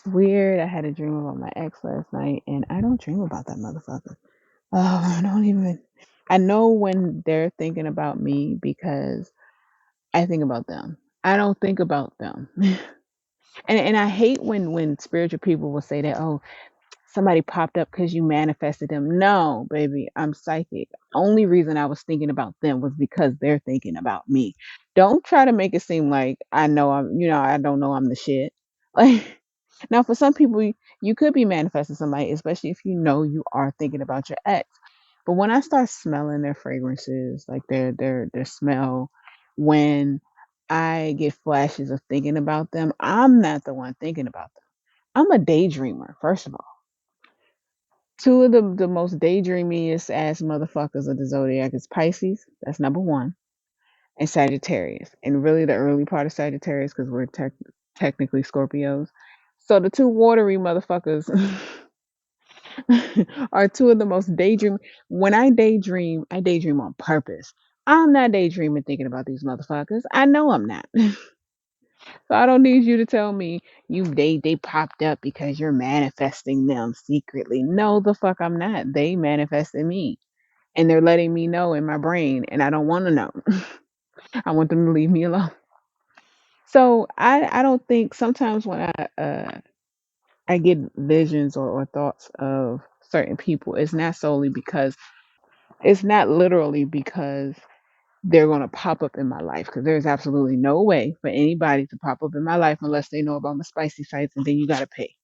Weird. I had a dream about my ex last night, and I don't dream about that motherfucker. Oh, I don't even. I know when they're thinking about me because I think about them. I don't think about them. And I hate when spiritual people will say that, oh, somebody popped up because you manifested them. No, baby, I'm psychic. Only reason I was thinking about them was because they're thinking about me. Don't try to make it seem like I know I don't know I'm the shit. Like, now, for some people, you could be manifesting somebody, especially if you know you are thinking about your ex. But when I start smelling their fragrances, like their smell, when I get flashes of thinking about them, I'm not the one thinking about them. I'm a daydreamer, first of all. Two of the most daydreamiest ass motherfuckers of the zodiac is Pisces. That's number one, and Sagittarius. And really, the early part of Sagittarius because we're technically Scorpios. So the two watery motherfuckers are two of the most daydream. When I daydream on purpose. I'm not daydreaming thinking about these motherfuckers. I know I'm not. So I don't need you to tell me they popped up because you're manifesting them secretly. No, the fuck I'm not. They manifested me, and they're letting me know in my brain, and I don't want to know. I want them to leave me alone. So I don't think sometimes when I get visions or thoughts of certain people, it's not literally because they're going to pop up in my life, because there's absolutely no way for anybody to pop up in my life unless they know about my spicy sites, and then you got to pay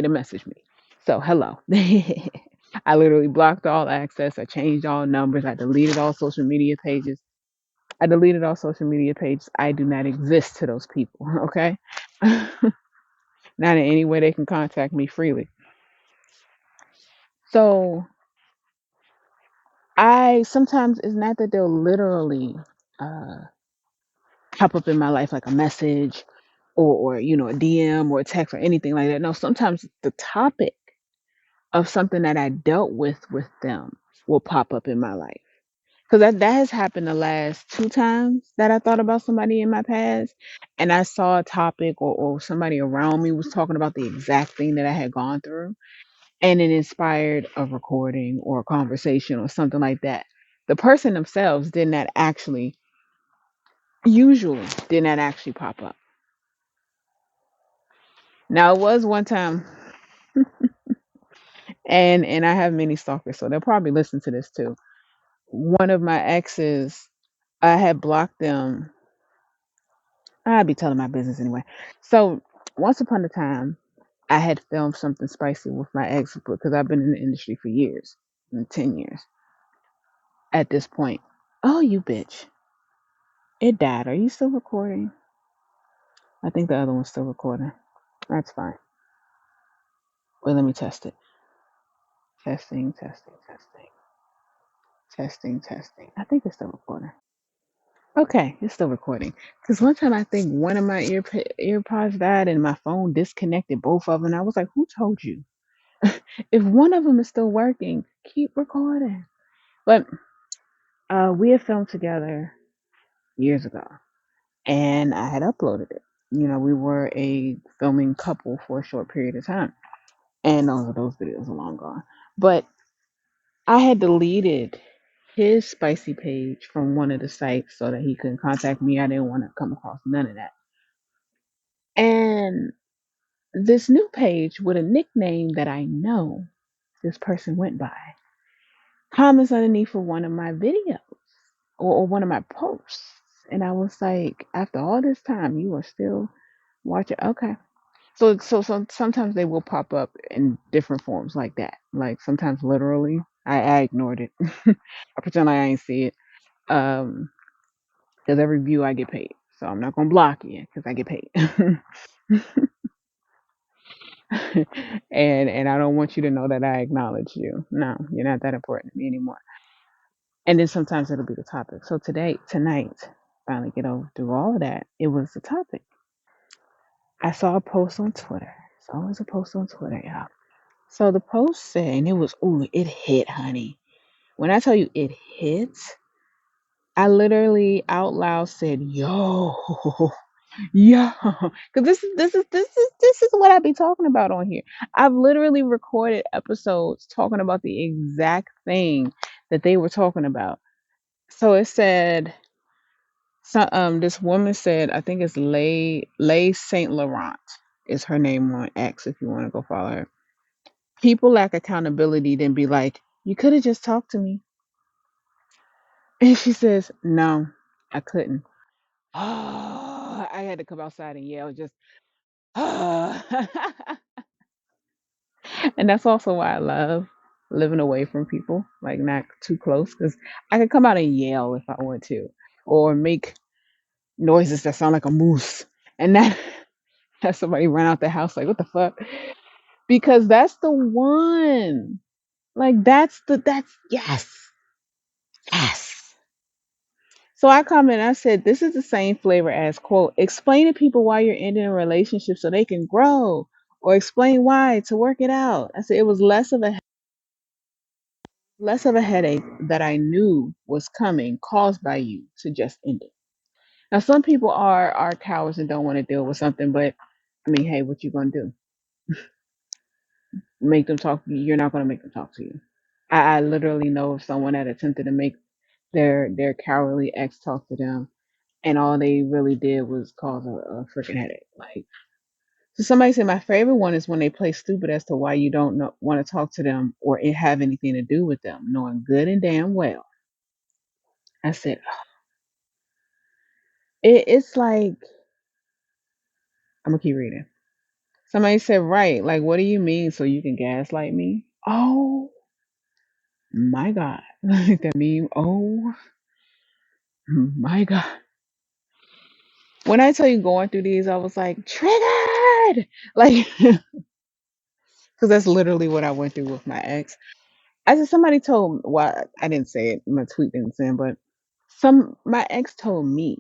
to message me. So hello. I literally blocked all access. I changed all numbers. I deleted all social media pages. I do not exist to those people. Okay. Not in any way they can contact me freely. So I sometimes it's not that they'll literally uh, pop up in my life like a message or a DM or a text or anything like that. No, sometimes the topic of something that I dealt with them will pop up in my life. Because that has happened the last two times that I thought about somebody in my past, and I saw a topic or somebody around me was talking about the exact thing that I had gone through, and it inspired a recording or a conversation or something like that. The person themselves usually did not actually pop up. Now it was one time, and I have many stalkers, so they'll probably listen to this too. One of my exes, I had blocked them. I'd be telling my business anyway. So once upon a time, I had filmed something spicy with my ex because I've been in the industry for years, 10 years at this point. Oh, you bitch! It died. Are you still recording? I think the other one's still recording. That's fine. Wait, let me test it. Testing, testing, testing, testing, testing. I think it's still recording. Okay, it's still recording. Because one time I think one of my earpods died and my phone disconnected both of them. I was like, who told you? If one of them is still working, keep recording. But we had filmed together years ago, and I had uploaded it. We were a filming couple for a short period of time, and those videos are long gone. But I had deleted his spicy page from one of the sites so that he couldn't contact me. I didn't want to come across none of that. And this new page with a nickname that I know this person went by comments underneath for one of my videos or one of my posts. And I was like, after all this time, you are still watching. Okay. So sometimes they will pop up in different forms like that. Like sometimes literally, I ignored it. I pretend like I ain't see it. Because every view I get paid. So I'm not gonna block you because I get paid. And I don't want you to know that I acknowledge you. No, you're not that important to me anymore. And then sometimes it'll be the topic. So tonight, finally get over through all of that. It was the topic. I saw a post on Twitter. It's always a post on Twitter, y'all. So the post said, and it was, ooh, it hit, honey. When I tell you it hit, I literally out loud said, yo. Yeah, because this is what I be talking about on here. I've literally recorded episodes talking about the exact thing that they were talking about. So it said, this woman said, I think it's Lay Saint Laurent is her name on X if you want to go follow her. People lack accountability, then be like, you could have just talked to me. And she says, no, I couldn't. I had to come outside and yell, just, and that's also why I love living away from people, like not too close, because I could come out and yell if I want to, or make noises that sound like a moose, and that have somebody run out the house like, what the fuck? Because that's the one. Like that's yes, yes. So I commented, I said, this is the same flavor as quote, explain to people why you're ending a relationship so they can grow, or explain why to work it out. I said it was less of a headache that I knew was coming caused by you to just end it. Now some people are cowards and don't want to deal with something, but I mean, hey, what you gonna do? Make them talk? You're not gonna make them talk to you. I literally know of someone that attempted to make their cowardly ex talk to them, and all they really did was cause a freaking headache. Like, so somebody said my favorite one is when they play stupid as to why you don't want to talk to them or it have anything to do with them, knowing good and damn well. I said it's like I'm gonna keep reading. Somebody said, right, like what do you mean? So you can gaslight me? Oh my god, like that meme. Oh my god. When I tell you going through these, I was like triggered, like because that's literally what I went through with my ex. I said somebody told, well, I didn't say it, my tweet didn't say it, but my ex told me.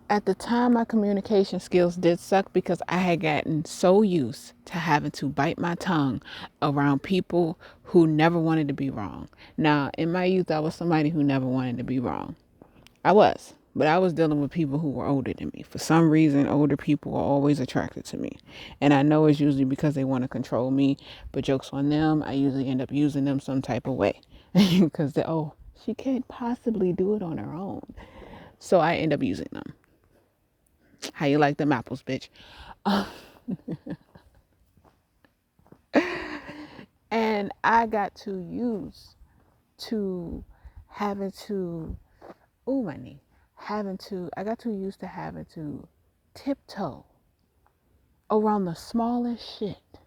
At the time, my communication skills did suck because I had gotten so used to having to bite my tongue around people who never wanted to be wrong. Now, in my youth, I was somebody who never wanted to be wrong. I was, but I was dealing with people who were older than me. For some reason, older people are always attracted to me. And I know it's usually because they want to control me, but jokes on them, I usually end up using them some type of way. Because oh, she can't possibly do it on her own. So I end up using them. How you like them apples, bitch? And I got too used to having to, ooh, my knee, I got too used to having to tiptoe around the smallest shit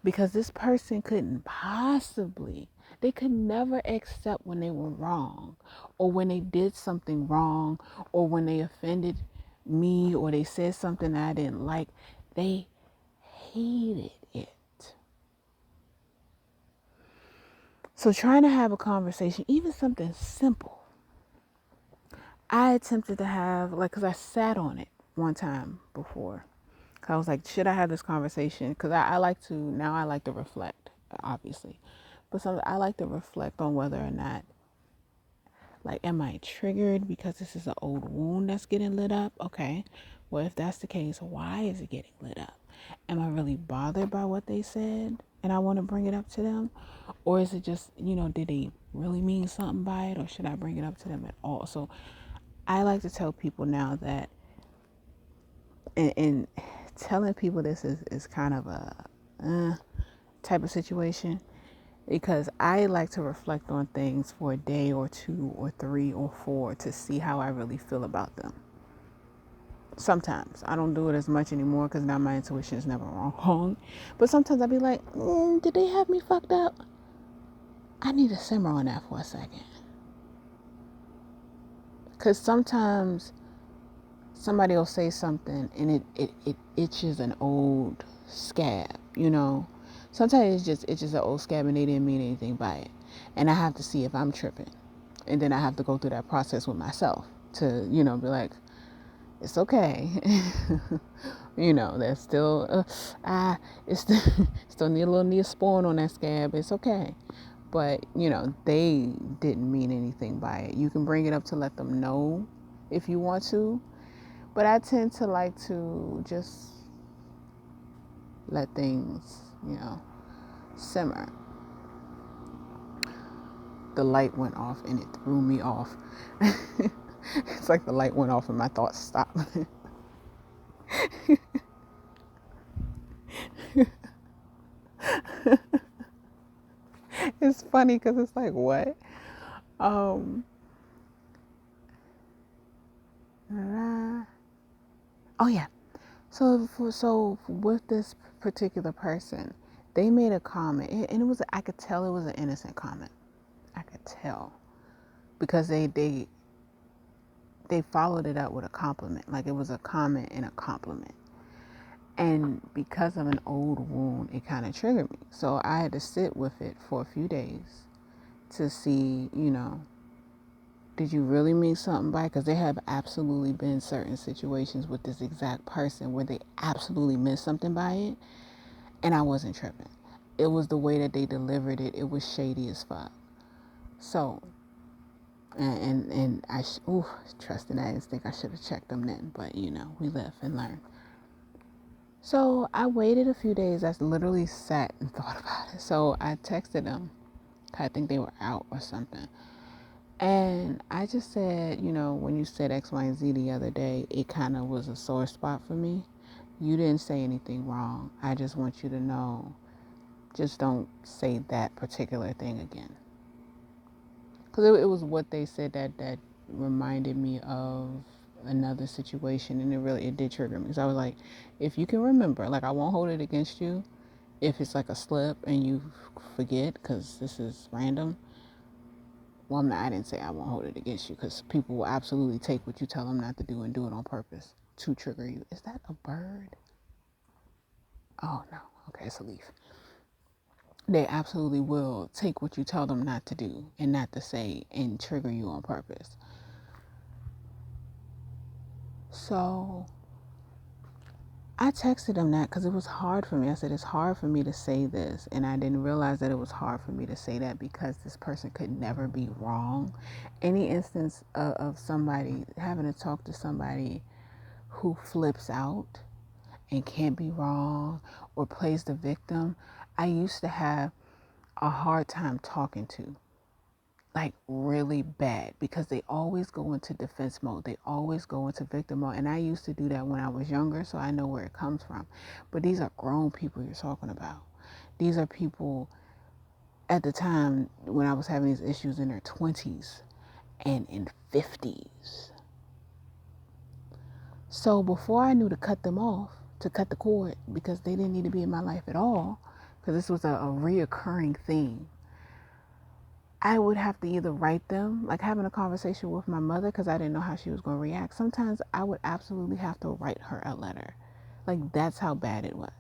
because this person couldn't possibly, they could never accept when they were wrong or when they did something wrong or when they offended me or they said something I didn't like. They hated it. So trying to have a conversation, even something simple, I attempted to have, like, because I sat on it one time before. I was like, should I have this conversation? Because I like to, now I like to reflect, obviously. But I like to reflect on whether or not, like, am I triggered because this is an old wound that's getting lit up? Okay. Well, if that's the case, why is it getting lit up? Am I really bothered by what they said and I want to bring it up to them? Or is it just, did they really mean something by it or should I bring it up to them at all? So I like to tell people now that, and telling people this is kind of a type of situation because I like to reflect on things for a day or two or three or four to see how I really feel about them. Sometimes I don't do it as much anymore because now my intuition is never wrong. But sometimes I'll be like, did they have me fucked up? I need to simmer on that for a second. Because sometimes somebody will say something and it itches an old scab. Sometimes it's just an old scab and they didn't mean anything by it. And I have to see if I'm tripping. And then I have to go through that process with myself to, be like, it's okay. There's still, it's still need a little Neosporin on that scab. It's okay. But, they didn't mean anything by it. You can bring it up to let them know if you want to, But I tend to like to just let things, simmer. The light went off and it threw me off. It's like the light went off and my thoughts stopped. It's funny because it's like, what? Um, oh yeah. So with this particular person, they made a comment, and it was, I could tell it was an innocent comment. I could tell because they followed it up with a compliment, like it was a comment and a compliment. And because of an old wound, it kind of triggered me. So I had to sit with it for a few days to see, did you really mean something by it? Because there have absolutely been certain situations with this exact person where they absolutely meant something by it, and I wasn't tripping. It was the way that they delivered it. It was shady as fuck. So, and I, trusting I didn't think I should have checked them then, but we live and learn. So I waited a few days. I literally sat and thought about it. So I texted them. I think they were out or something. And I just said, when you said X, Y, and Z the other day, it kind of was a sore spot for me. You didn't say anything wrong. I just want you to know, just don't say that particular thing again. Because it was what they said that reminded me of another situation, and it did trigger me. So I was like, if you can remember, like I won't hold it against you if it's like a slip and you forget, because this is random. Well, I didn't say I won't hold it against you, because people will absolutely take what you tell them not to do and do it on purpose to trigger you. Is that a bird? Oh no. Okay, it's a leaf. They absolutely will take what you tell them not to do and not to say and trigger you on purpose. So I texted him that because it was hard for me. I said, it's hard for me to say this. And I didn't realize that it was hard for me to say that because this person could never be wrong. Any instance of somebody having to talk to somebody who flips out and can't be wrong or plays the victim, I used to have a hard time talking to. Like really bad, because they always go into defense mode. They always go into victim mode. And I used to do that when I was younger, so I know where it comes from. But these are grown people you're talking about. These are people at the time when I was having these issues in their 20s and in 50s. So before I knew to cut them off, to cut the cord, because they didn't need to be in my life at all, because this was a reoccurring theme, I would have to either write them, like having a conversation with my mother, because I didn't know how she was going to react. Sometimes I would absolutely have to write her a letter. Like, that's how bad it was.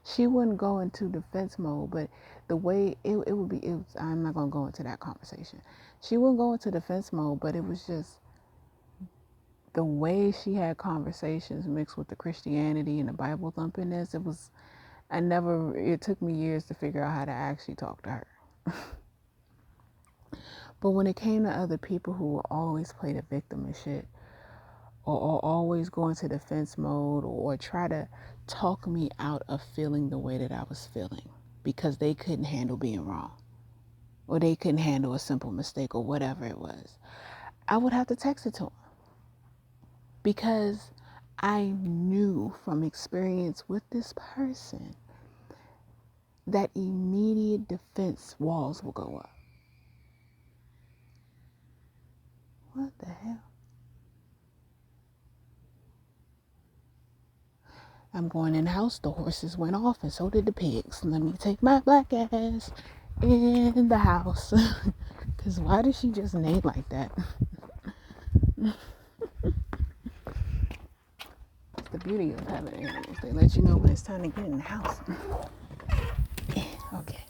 She wouldn't go into defense mode, but the way I'm not going to go into that conversation. She wouldn't go into defense mode, but it was just the way she had conversations mixed with the Christianity and the Bible thumpiness. It took me years to figure out how to actually talk to her. But when it came to other people who will always play the victim and shit, or always go into defense mode, or try to talk me out of feeling the way that I was feeling because they couldn't handle being wrong, or they couldn't handle a simple mistake, or whatever it was, I would have to text it to them, because I knew from experience with this person that immediate defense walls will go up. What the hell? I'm going in the house. The horses went off, and so did the pigs. Let me take my black ass in the house. Because why did she just neigh like that? It's the beauty of having animals. They let you know when it's time to get in the house. Okay.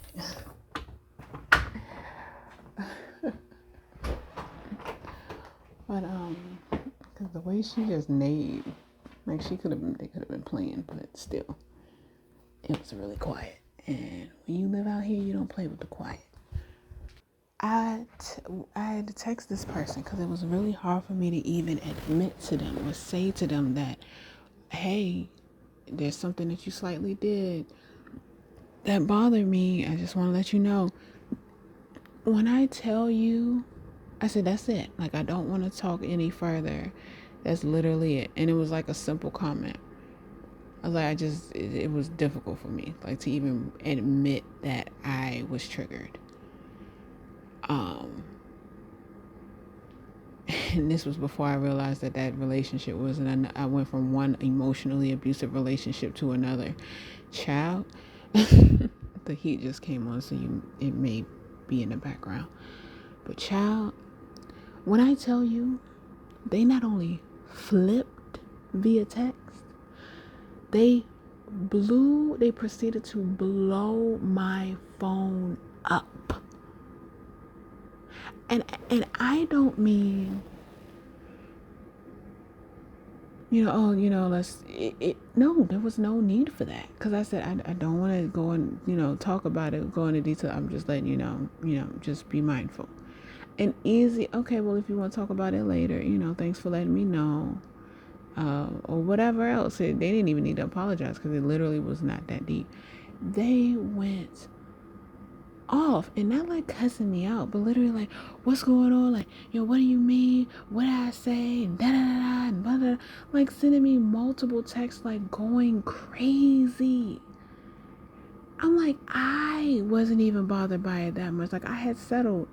But, because the way she just neighed, like they could have been playing, but still, it was really quiet. And when you live out here, you don't play with the quiet. I had to text this person because it was really hard for me to even admit to them or say to them that, hey, there's something that you slightly did that bothered me. I just want to let you know. When I tell you, I said, that's it. Like, I don't want to talk any further. That's literally it. And it was like a simple comment. I was like, it was difficult for me, like, to even admit that I was triggered. Um, and this was before I realized that that relationship was, and I went from one emotionally abusive relationship to another. Child, the heat just came on, so it may be in the background. But child, when I tell you, they not only flipped via text, they they proceeded to blow my phone up. And I don't mean, let's no, there was no need for that. Because I said, I don't want to go and, talk about it, go into detail. I'm just letting just be mindful. And easy, okay, well, if you want to talk about it later, thanks for letting me know. Or whatever else. They didn't even need to apologize because it literally was not that deep. They went off and not like cussing me out, but literally like, what's going on? Like, what do you mean? What did I say? And da da da da and blah blah. Like sending me multiple texts, like going crazy. I'm like, I wasn't even bothered by it that much. Like I had settled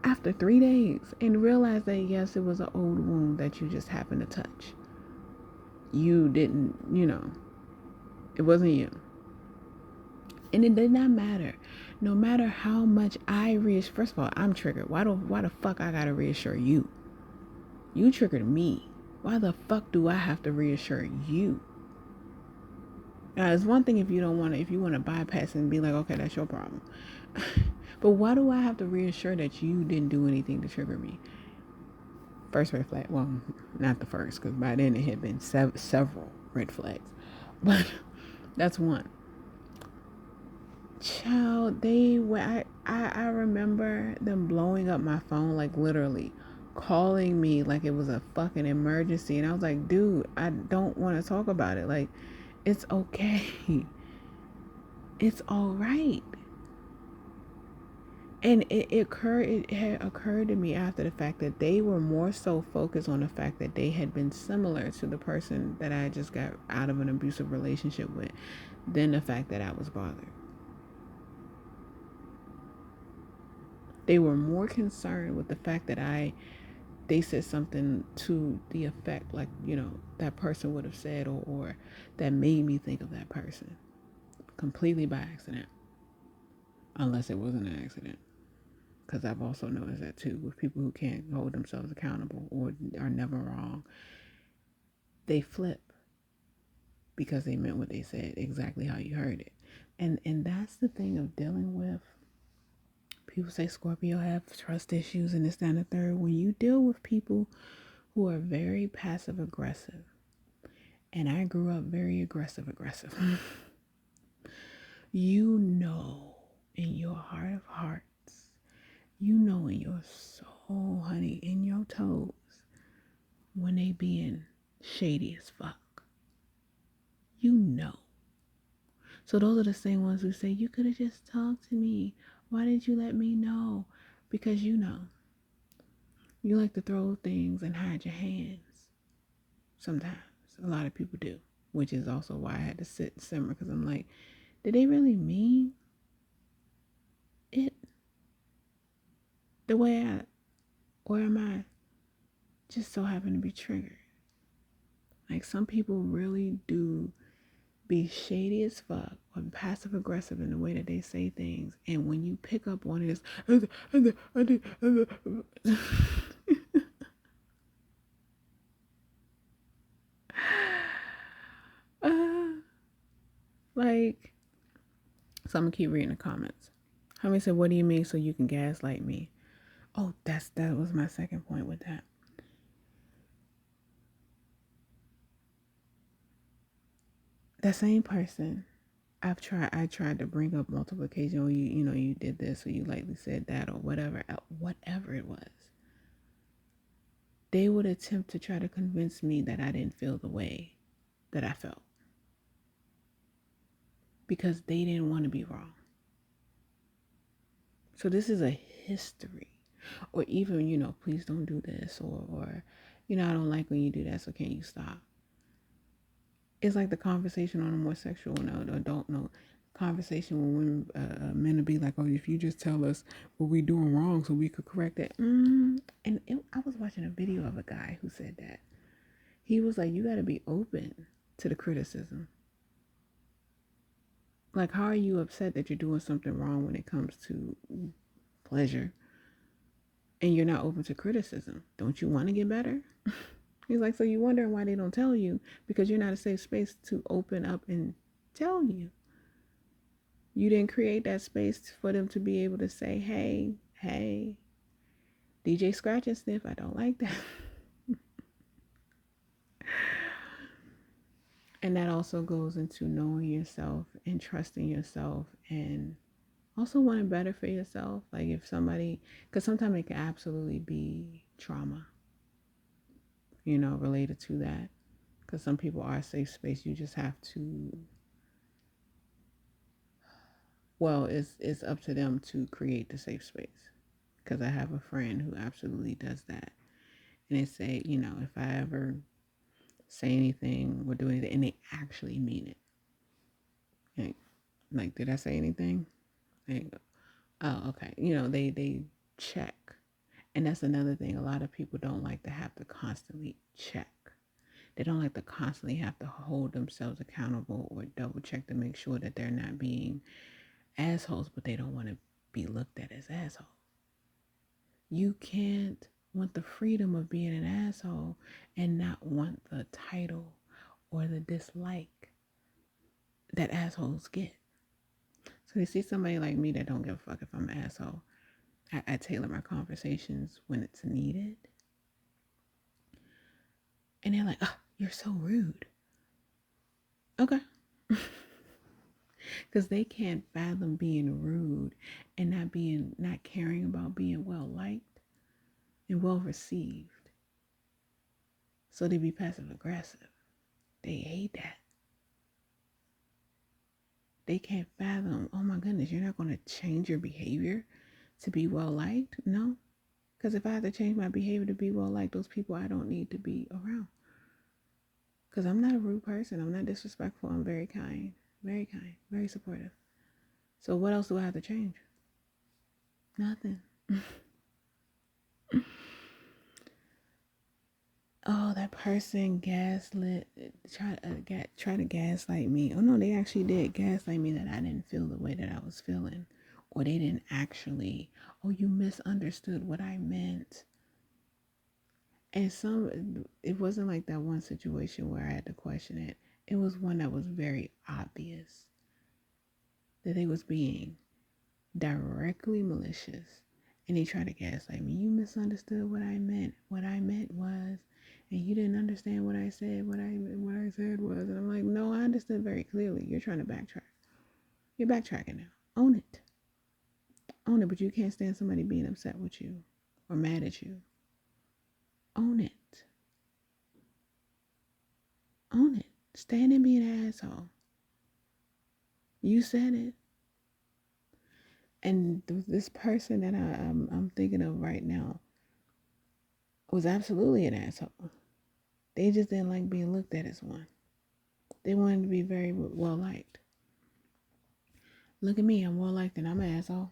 after 3 days and realized that yes, it was an old wound that you just happened to touch. You didn't, it wasn't you. And it did not matter. No matter how much I reassure, first of all, I'm triggered. Why the fuck I gotta reassure you? You triggered me. Why the fuck do I have to reassure you? Now, it's one thing if you want to bypass and be like, okay, that's your problem. But why do I have to reassure that you didn't do anything to trigger me? First red flag. Well, not the first, because by then it had been several red flags. But that's one. Child, I remember them blowing up my phone, like literally calling me like it was a fucking emergency. And I was like, dude, I don't want to talk about it. Like, it's okay. It's all right. And it had occurred to me after the fact that they were more so focused on the fact that they had been similar to the person that I just got out of an abusive relationship with than the fact that I was bothered. They were more concerned with the fact that they said something to the effect like, that person would have said, or that made me think of that person completely by accident. Unless it wasn't an accident. Because I've also noticed that too with people who can't hold themselves accountable or are never wrong. They flip because they meant what they said, exactly how you heard it. And that's the thing of dealing with. People say Scorpio have trust issues and this, that, and the third. When you deal with people who are very passive aggressive, and I grew up very aggressive, you know in your heart of hearts, you know in your soul, honey, in your toes, when they being shady as fuck. You know. So those are the same ones who say, you could have just talked to me. Why didn't you let me know? Because you know. You like to throw things and hide your hands. Sometimes. A lot of people do. Which is also why I had to sit and simmer. Because I'm like, did they really mean it the way or am I just so happen to be triggered? Like some people really do be shady as fuck or passive aggressive in the way that they say things. And when you pick up on it, like, so I'm gonna keep reading the comments. How many said, what do you mean so you can gaslight me? Oh, that was my second point with that. That same person I tried to bring up multiplication, or you did this, or you likely said that, or whatever it was. They would attempt to try to convince me that I didn't feel the way that I felt because they didn't want to be wrong. So this is a history. Or even, please don't do this, or I don't like when you do that, so can you stop? It's like the conversation on a more sexual note, adult note, conversation when women, men will be like, oh, if you just tell us what we're doing wrong so we could correct it. I was watching a video of a guy who said that. He was like, you got to be open to the criticism. Like, how are you upset that you're doing something wrong when it comes to pleasure and you're not open to criticism? Don't you want to get better? He's like, so you wondering why they don't tell you because you're not a safe space to open up and tell you. You didn't create that space for them to be able to say, hey, DJ Scratch and Sniff, I don't like that. And that also goes into knowing yourself and trusting yourself and also wanting better for yourself. Like if somebody, because sometimes it can absolutely be trauma, related to that. Because some people are a safe space. You just have to, well, it's up to them to create the safe space. Because I have a friend who absolutely does that. And they say, if I ever say anything or do anything, and they actually mean it. Like, did I say anything? Like, oh, okay. They check. And that's another thing. A lot of people don't like to have to constantly check. They don't like to constantly have to hold themselves accountable or double check to make sure that they're not being assholes, but they don't want to be looked at as assholes. You can't want the freedom of being an asshole and not want the title or the dislike that assholes get. So you see somebody like me that don't give a fuck if I'm an asshole. I tailor my conversations when it's needed. And they're like, oh, you're so rude. Okay. Because they can't fathom being rude and not caring about being well liked and well received. So they be passive aggressive. They hate that. They can't fathom, oh my goodness, you're not going to change your behavior to be well liked? No. Because if I have to change my behavior to be well liked, those people I don't need to be around. Because I'm not a rude person. I'm not disrespectful. I'm very kind, very supportive. So what else do I have to change? Nothing. Oh, that person gaslit, try to gaslight me. Oh no, they actually did gaslight me that I didn't feel the way that I was feeling, or they didn't actually. Oh, you misunderstood what I meant. And it wasn't like that one situation where I had to question it. It was one that was very obvious that they was being directly malicious, and they tried to gaslight me. You misunderstood what I meant. What I meant was, and you didn't understand what I said. What I said was, and I'm like, no, I understood very clearly. You're trying to backtrack. You're backtracking now. Own it. Own it. But you can't stand somebody being upset with you or mad at you. Own it. Own it. Stand and be an asshole. You said it. And this person that I'm thinking of right now was absolutely an asshole. They just didn't like being looked at as one. They wanted to be very well liked. Look at me, I'm well liked and I'm an asshole.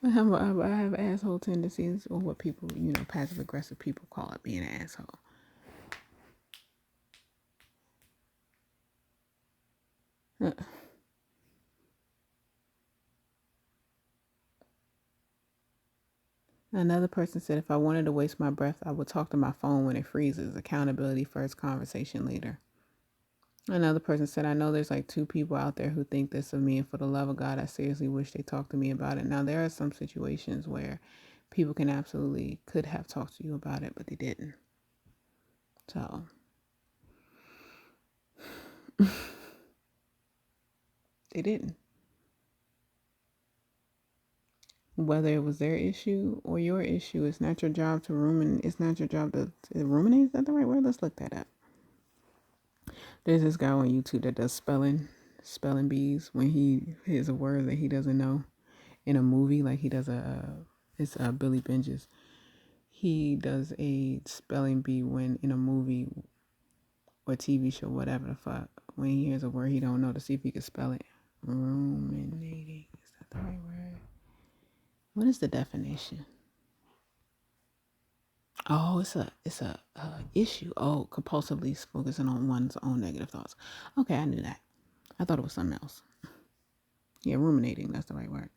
I have asshole tendencies, or what people, passive aggressive people call it being an asshole. Another person said, if I wanted to waste my breath, I would talk to my phone when it freezes. Accountability first, conversation later. Another person said, I know there's like two people out there who think this of me, and for the love of God, I seriously wish they talked to me about it. Now, there are some situations where people could have talked to you about it, but they didn't. So, They didn't. Whether it was their issue or your issue, it's not your job to ruminate. It's not your job to ruminate. Is that the right word? Let's look that up. There's this guy on YouTube that does spelling bees when he hears a word that he doesn't know in a movie. Like he does it's Billy Binges. He does a spelling bee when in a movie or TV show, whatever the fuck, when he hears a word he don't know to see if he can spell it. Ruminating. Is that the right word? What is the definition? Oh, it's a issue. Oh, compulsively focusing on one's own negative thoughts. Okay, I knew that. I thought it was something else. Yeah, ruminating. That's the right word.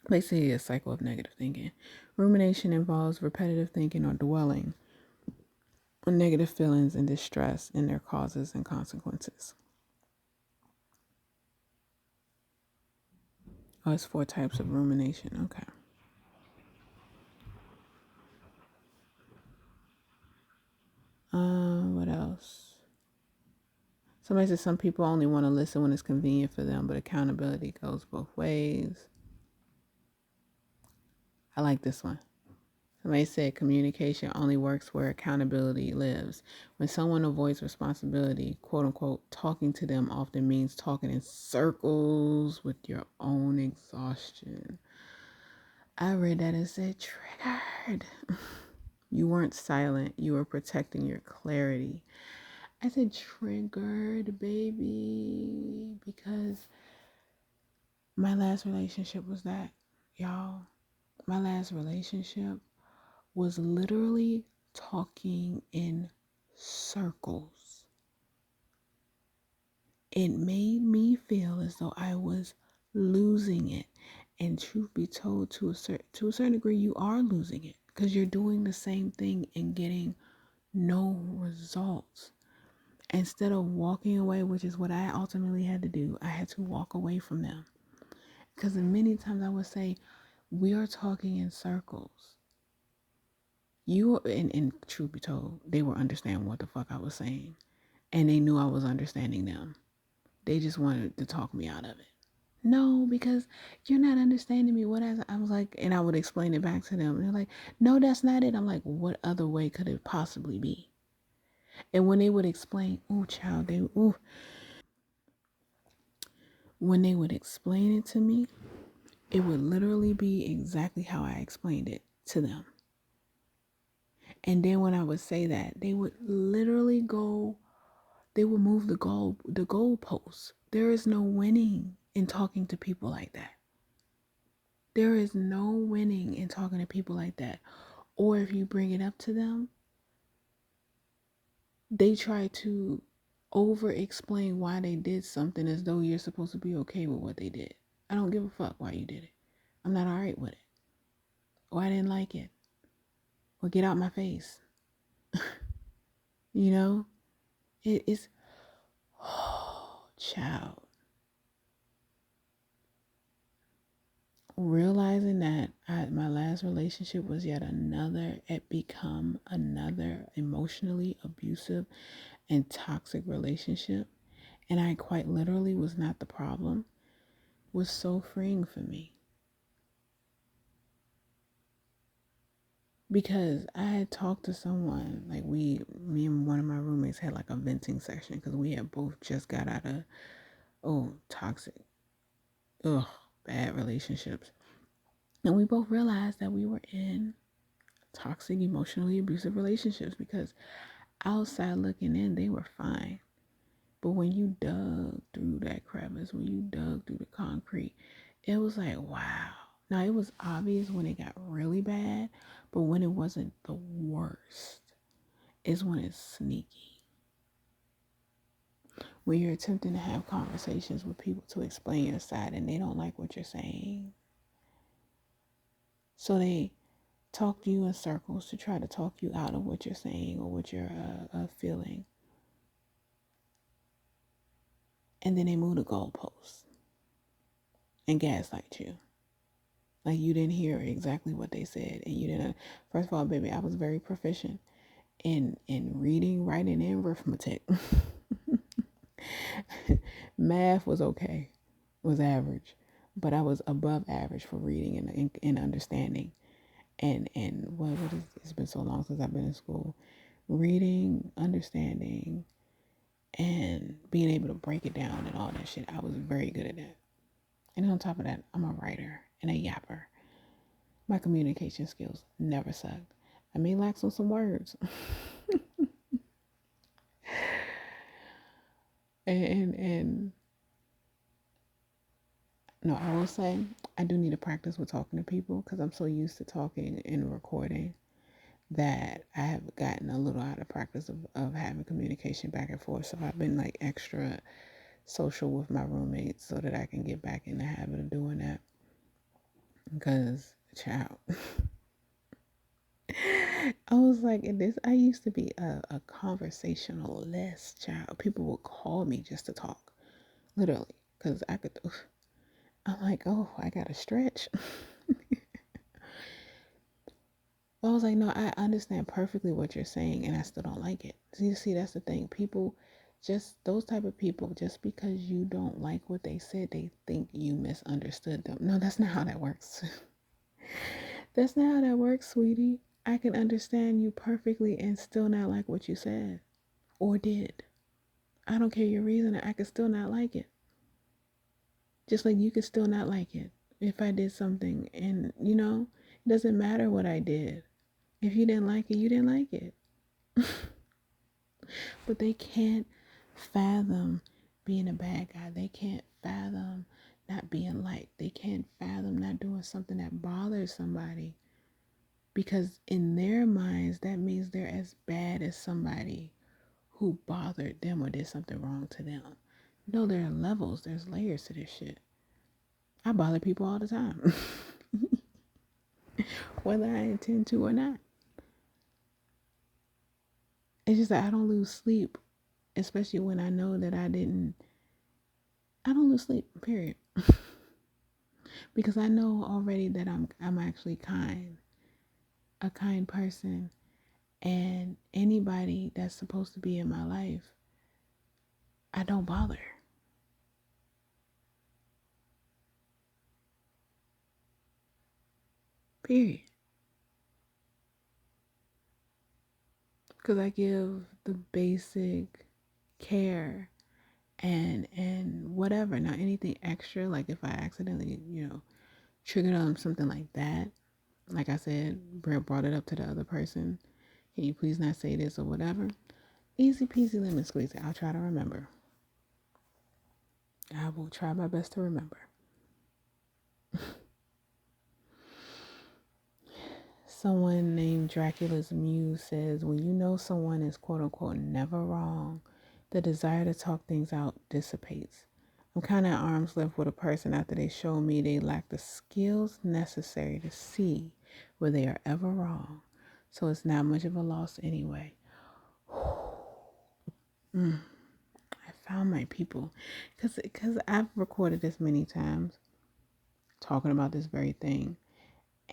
Basically, a cycle of negative thinking. Rumination involves repetitive thinking or dwelling on negative feelings and distress and their causes and consequences. Oh, it's 4 types of rumination. Okay. What else? Somebody says some people only want to listen when it's convenient for them, but accountability goes both ways. I like this one. Somebody said communication only works where accountability lives. When someone avoids responsibility, quote unquote, talking to them often means talking in circles with your own exhaustion. I read that and said, triggered. You weren't silent, you were protecting your clarity. I said, triggered, baby, because my last relationship was that, y'all. My last relationship was literally talking in circles. It made me feel as though I was losing it. And truth be told, to a certain degree, you are losing it because you're doing the same thing and getting no results. Instead of walking away, which is what I ultimately had to do, I had to walk away from them. Because many times I would say, we are talking in circles. And truth be told, they were understanding what the fuck I was saying. And they knew I was understanding them. They just wanted to talk me out of it. No, because you're not understanding me. I was like, and I would explain it back to them. And they're like, no, that's not it. I'm like, what other way could it possibly be? And when they would explain, when they would explain it to me, it would literally be exactly how I explained it to them. And then when I would say that, they would literally they would move the goalposts. There is no winning in talking to people like that. There is no winning in talking to people like that. Or if you bring it up to them, they try to over explain why they did something as though you're supposed to be okay with what they did. I don't give a fuck why you did it. I'm not all right with it. Or I didn't like it. Or get out my face. You know? It's, oh, child. Realizing that my last relationship was yet another, it become another emotionally abusive and toxic relationship, and I quite literally was not the problem, was so freeing for me. Because I had talked to someone, like me and one of my roommates had like a venting session because we had both just got out of, toxic, bad relationships. And we both realized that we were in toxic, emotionally abusive relationships because outside looking in, they were fine. But when you dug through that crevice, when you dug through the concrete, it was like, wow. Now, it was obvious when it got really bad, but when it wasn't the worst is when it's sneaky. When you're attempting to have conversations with people to explain your side and they don't like what you're saying. So they talk to you in circles to try to talk you out of what you're saying or what you're feeling. And then they move the goalposts and gaslight you. Like you didn't hear exactly what they said, and you didn't. First of all, baby, I was very proficient in reading, writing, and arithmetic. Math was okay. was average, but I was above average for reading and understanding. And what is, it's been so long since I've been in school. Reading, understanding, and being able to break it down and all that shit. I was very good at that. And on top of that, I'm a writer and a yapper. My communication skills never sucked. I may lack on some words. And no, I will say I do need to practice with talking to people because I'm so used to talking and recording that I have gotten a little out of practice of having communication back and forth. So I've been like extra social with my roommates so that I can get back in the habit of doing that. Because, child, I was like, this, I used to be a conversationalist, child. People would call me just to talk, literally, because I could, I'm like, oh, I got to stretch. But I was like, no, I understand perfectly what you're saying, and I still don't like it. So you see, that's the thing. People, just those type of people, just because you don't like what they said, they think you misunderstood them. No, that's not how that works. That's not how that works, sweetie. I can understand you perfectly and still not like what you said or did. I don't care your reason. I could still not like it. Just like you could still not like it if I did something. And, it doesn't matter what I did. If you didn't like it, you didn't like it. But they can't fathom being a bad guy. They can't fathom not being liked. They can't fathom not doing something that bothers somebody. Because in their minds, that means they're as bad as somebody who bothered them or did something wrong to them. No, there are levels, there's layers to this shit. I bother people all the time, whether I intend to or not. It's just that I don't lose sleep, especially when I know that I don't lose sleep, period. Because I know already that I'm actually kind, a kind person, and anybody that's supposed to be in my life, I don't bother. Period. Because I give the basic care and whatever. Now anything extra, like if I accidentally, triggered on something like that, like I said, brought it up to the other person. Can you please not say this or whatever? Easy peasy lemon squeezy. I'll try to remember. I will try my best to remember. Someone named Dracula's Muse says, when you know someone is quote unquote never wrong, the desire to talk things out dissipates. I'm kind of at arm's length with a person after they show me they lack the skills necessary to see where they are ever wrong. So it's not much of a loss anyway. I found my people. Because I've recorded this many times, talking about this very thing.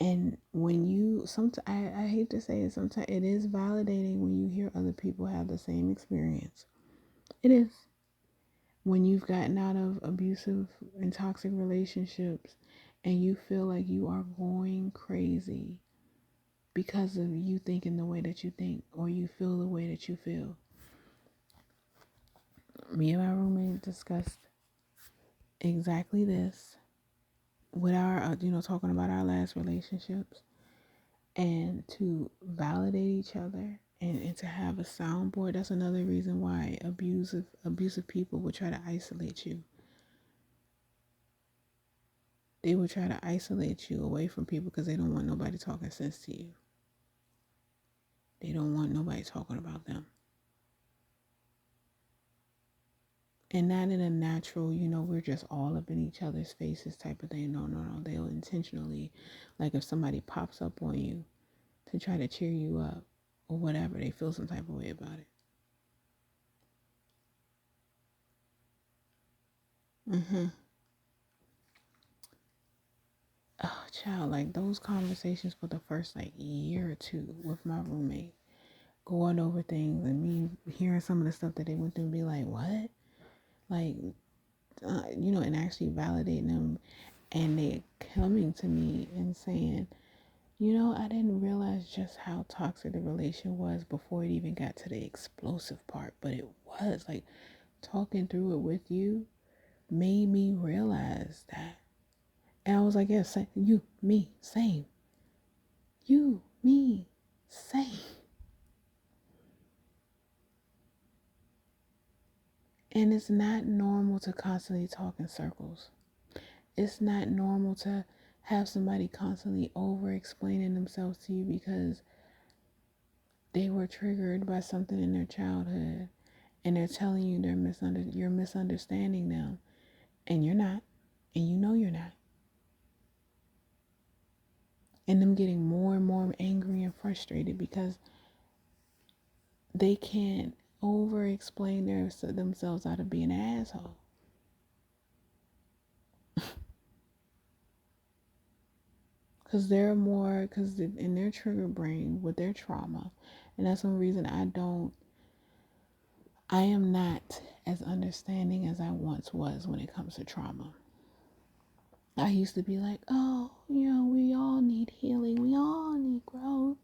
And when you, sometimes, I hate to say it, sometimes it is validating when you hear other people have the same experience. It is. When you've gotten out of abusive and toxic relationships and you feel like you are going crazy because of you thinking the way that you think or you feel the way that you feel. Me and my roommate discussed exactly this with our, talking about our last relationships. And to validate each other and to have a soundboard. That's another reason why abusive people will try to isolate you. They will try to isolate you away from people because they don't want nobody talking sense to you. They don't want nobody talking about them. And not in a natural, we're just all up in each other's faces type of thing. No, no, no. They'll intentionally, like if somebody pops up on you to try to cheer you up or whatever, they feel some type of way about it. Mm-hmm. Oh, child, like those conversations for the first like year or two with my roommate, going over things and me hearing some of the stuff that they went through and be like, what? Like, and actually validating them, and they coming to me and saying, I didn't realize just how toxic the relation was before it even got to the explosive part, but it was like talking through it with you made me realize that. And I was like, yeah, same, you, me, same. You, me, same. And it's not normal to constantly talk in circles. It's not normal to have somebody constantly over explaining themselves to you because they were triggered by something in their childhood and they're telling you you're misunderstanding them, and you're not, and you're not. And them getting more and more angry and frustrated because they can't over explain themselves out of being an asshole. Because in their trigger brain with their trauma, and that's one reason I am not as understanding as I once was when it comes to trauma. I used to be like, oh, we all need healing. We all need growth.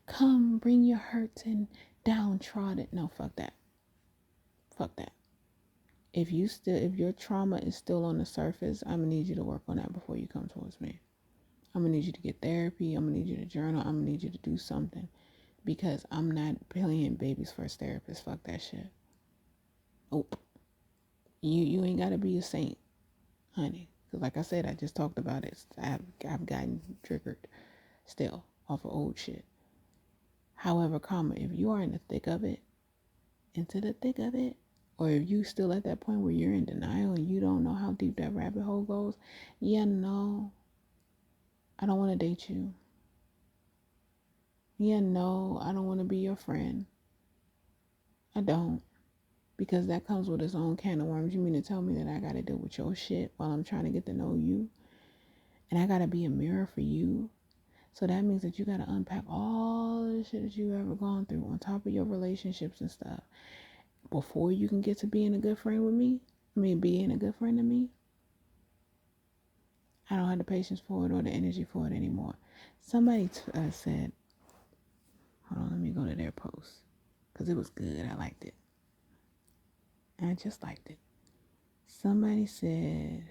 Come, bring your hurts and downtrodden. No, fuck that. Fuck that. If your trauma is still on the surface, I'm gonna need you to work on that before you come towards me. I'm gonna need you to get therapy. I'm gonna need you to journal. I'm gonna need you to do something, because I'm not playing baby's first therapist. Fuck that shit. Oh, you ain't gotta be a saint, honey. Because like I said, I just talked about it. I've gotten triggered still off of old shit. However, if you are in the thick of it, into the thick of it, or if you still at that point where you're in denial and you don't know how deep that rabbit hole goes, no, I don't want to date you. No, I don't want to be your friend. I don't. Because that comes with its own can of worms. You mean to tell me that I got to deal with your shit while I'm trying to get to know you? And I got to be a mirror for you? So that means that you got to unpack all the shit that you've ever gone through on top of your relationships and stuff before you can get to being a good friend with me. Being a good friend to me. I don't have the patience for it or the energy for it anymore. Somebody said, hold on, let me go to their post, because it was good. I liked it. I just liked it. Somebody said,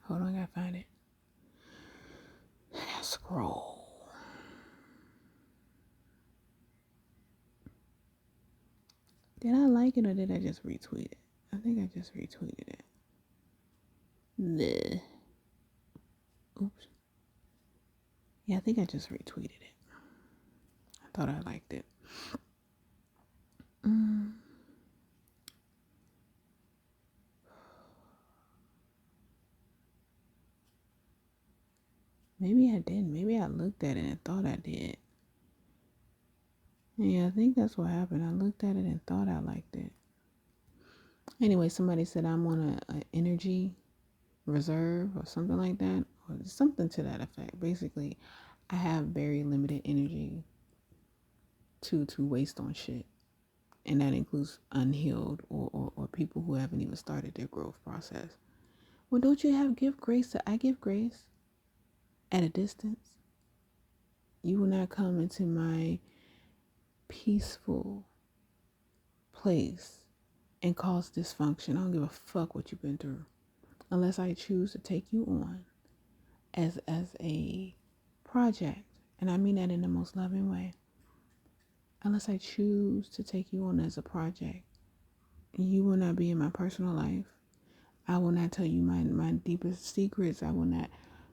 hold on, I gotta find it. Scroll. Did I like it or did I just retweet it? I think I just retweeted it. Bleh. Oops. Yeah, I think I just retweeted it. I thought I liked it. Maybe I didn't. Maybe I looked at it and thought I did. Yeah, I think that's what happened. I looked at it and thought I liked it. Anyway, somebody said I'm on a energy reserve or something like that, or something to that effect. Basically, I have very limited energy to waste on shit, and that includes unhealed or people who haven't even started their growth process. Well, don't you give grace? I give grace at a distance. You will not come into my peaceful place and cause dysfunction. I don't give a fuck what you've been through, unless I choose to take you on as a project, and I mean that in the most loving way. Unless I choose to take you on as a project, you will not be in my personal life. I will not tell you my deepest secrets. I will not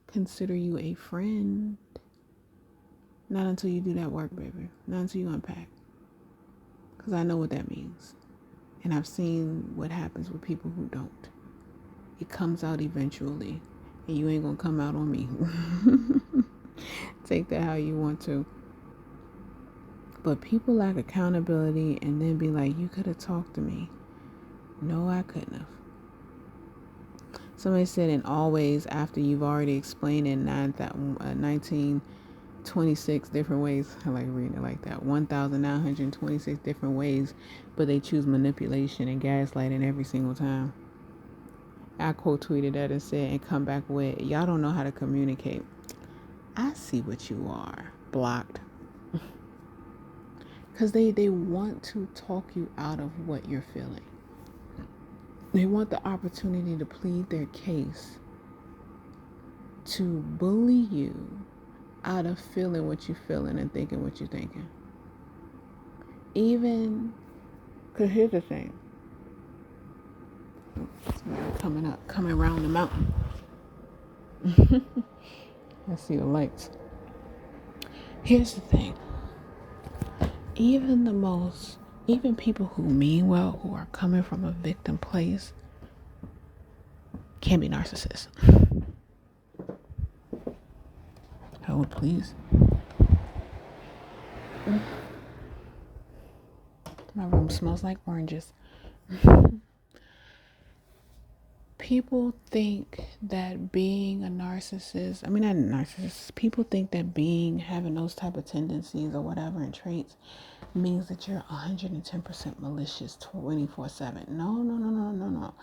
consider you a friend. Not until you do that work, baby. Not until you unpack. Because I know what that means. And I've seen what happens with people who don't. It comes out eventually. And you ain't going to come out on me. Take that how you want to. But people lack accountability and then be like, you could have talked to me. No, I couldn't have. Somebody said, and always after you've already explained in 1926 different ways. I like reading it like that. 1,926 different ways, but they choose manipulation and gaslighting every single time. I quote tweeted that and said, and come back with, y'all don't know how to communicate. I see what you are. Blocked. Because they want to talk you out of what you're feeling. They want the opportunity to plead their case, to bully you out of feeling what you're feeling and thinking what you're thinking. Even, because here's the thing. Coming around the mountain. I see the lights. Here's the thing. Even people who mean well, who are coming from a victim place, can be narcissists. Hold, please. My room smells like oranges. People think that being a narcissist, not narcissists, people think that having those type of tendencies or whatever and traits means that you're 110% malicious 24/7. No.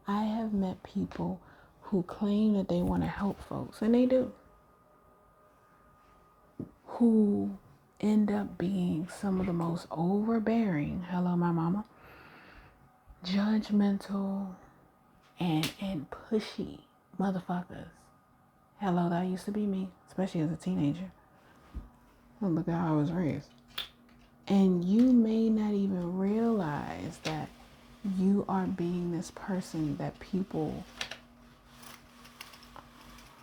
I have met people who claim that they want to help folks, and they do, who end up being some of the most overbearing, hello my mama, judgmental, and pushy motherfuckers. Hello, that used to be me, especially as a teenager. Look at how I was raised. And you may not even realize that you are being this person that people...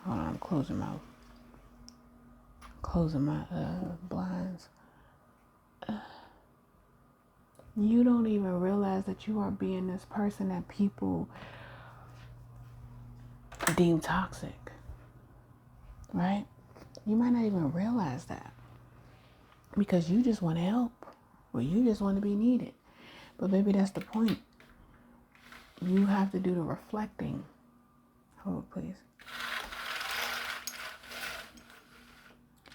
Hold on, I'm closing my blinds. You don't even realize that you are being this person that people deem toxic, right? You might not even realize that because you just want to help or you just want to be needed. But baby, that's the point. You have to do the reflecting. Hold, please.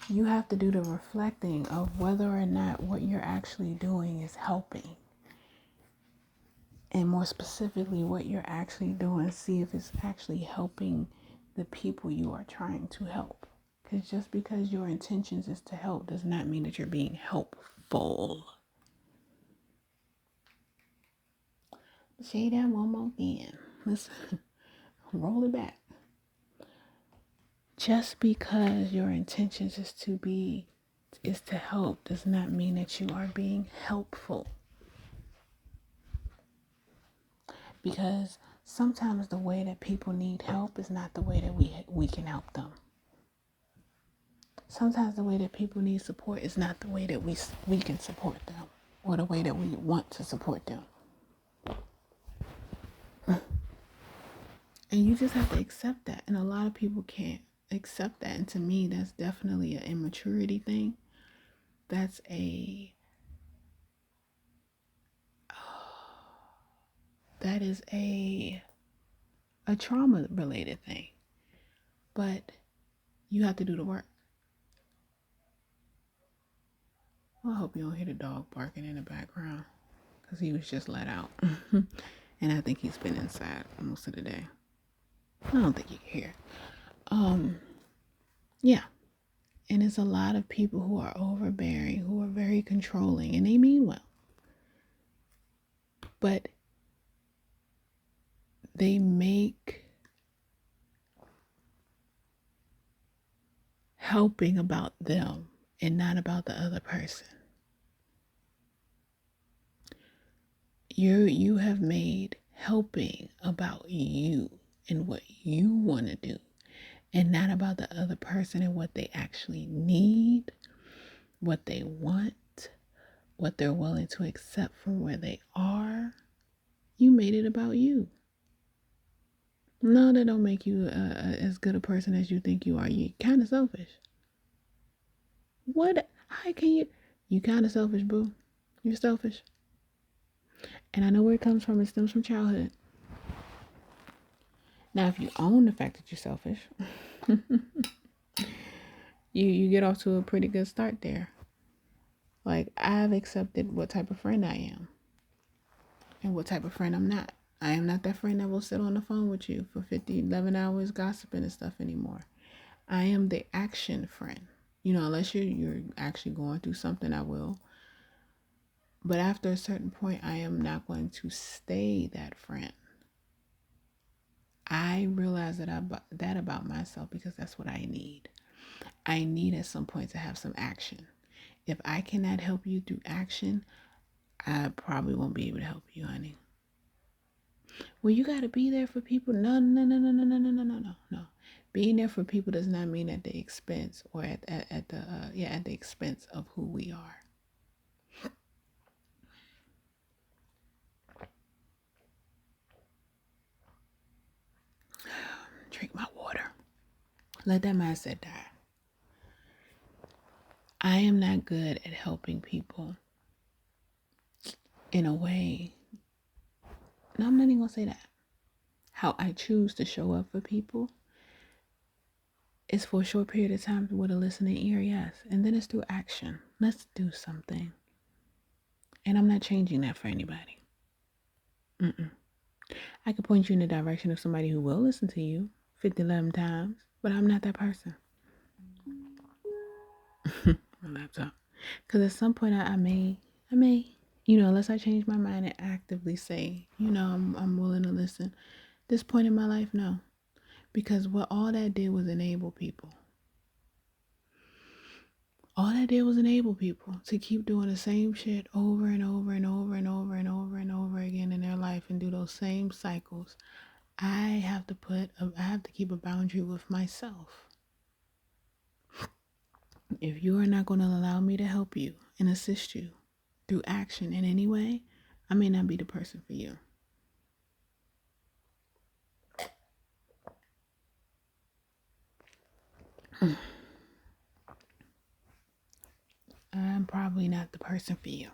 You have to do the reflecting of whether or not what you're actually doing is helping. And more specifically, what you're actually doing, see if it's actually helping the people you are trying to help. Because just because your intentions is to help does not mean that you're being helpful. Say that one more again. Let's roll it back. Just because your intentions is to help does not mean that you are being helpful. Because sometimes the way that people need help is not the way that we can help them. Sometimes the way that people need support is not the way that we can support them or the way that we want to support them. And you just have to accept that. And a lot of people can't accept that. And to me, that's definitely an immaturity thing. That's that is a trauma related thing. But you have to do the work. Well, I hope you don't hear the dog barking in the background because he was just let out. And I think he's been inside most of the day. I don't think you can hear. Yeah. And it's a lot of people who are overbearing, who are very controlling, and they mean well. But they make helping about them and not about the other person. You have made helping about you and what you want to do and not about the other person and what they actually need, what they want, what they're willing to accept from where they are. You made it about you. No, that don't make you as good a person as you think you are. You're kind of selfish. What? How can you? You kind of selfish, boo. You're selfish. And I know where it comes from. It stems from childhood. Now, if you own the fact that you're selfish, you get off to a pretty good start there. Like, I've accepted what type of friend I am and what type of friend I'm not. I am not that friend that will sit on the phone with you for 11 hours gossiping and stuff anymore. I am the action friend. Unless you're actually going through something, I will. But after a certain point, I am not going to stay that friend. I realize that about myself because that's what I need. I need at some point to have some action. If I cannot help you through action, I probably won't be able to help you, honey. Well, you got to be there for people. No, no, no, no, no, no, no, no, no, no, no. Being there for people does not mean at the expense or at the expense of who we are. Drink my water. Let that mindset die. I am not good at helping people in a way. No, I'm not even gonna say that. How I choose to show up for people is for a short period of time with a listening ear, yes. And then it's through action. Let's do something. And I'm not changing that for anybody. Mm-mm. I could point you in the direction of somebody who will listen to you 11 times, but I'm not that person. My laptop. Because at some point I may, unless I change my mind and actively say, I'm willing to listen. This point in my life, no. Because what all that did was enable people. All that did was enable people to keep doing the same shit over and over and over and over and over and over again in their life and do those same cycles. I have to keep a boundary with myself. If you are not going to allow me to help you and assist you through action in any way, I may not be the person for you. I'm probably not the person for you.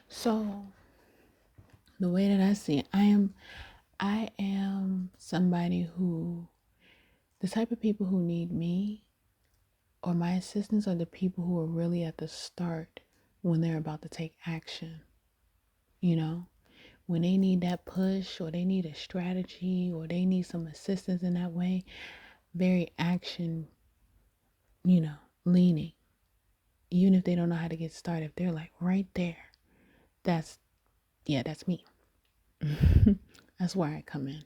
So, the way that I see it, I am somebody who, the type of people who need me or my assistance are the people who are really at the start when they're about to take action. When they need that push or they need a strategy or they need some assistance in that way, very action, leaning. Even if they don't know how to get started, if they're like right there, that's me. That's where I come in.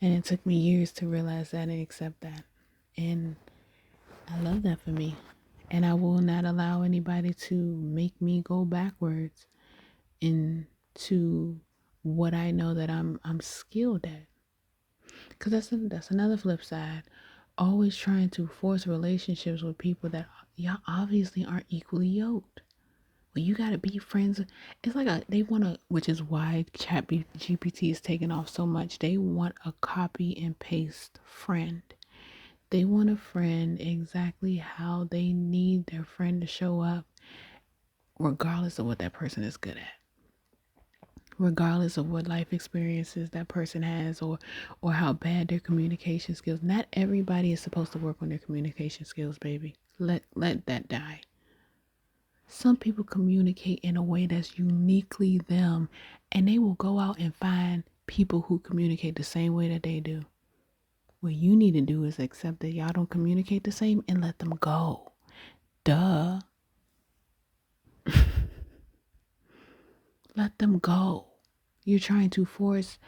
And it took me years to realize that and accept that. And I love that for me. And I will not allow anybody to make me go backwards into what I know that I'm skilled at. Because that's another flip side. Always trying to force relationships with people that y'all obviously aren't equally yoked. Well, you gotta be friends. It's like they want to, which is why GPT is taking off so much. They want a copy and paste friend. They want a friend exactly how they need their friend to show up, regardless of what that person is good at, regardless of what life experiences that person has, or how bad their communication skills. Not everybody is supposed to work on their communication skills, baby. Let that die. Some people communicate in a way that's uniquely them, and they will go out and find people who communicate the same way that they do. What you need to do is accept that y'all don't communicate the same and let them go. Duh. Let them go. You're trying to force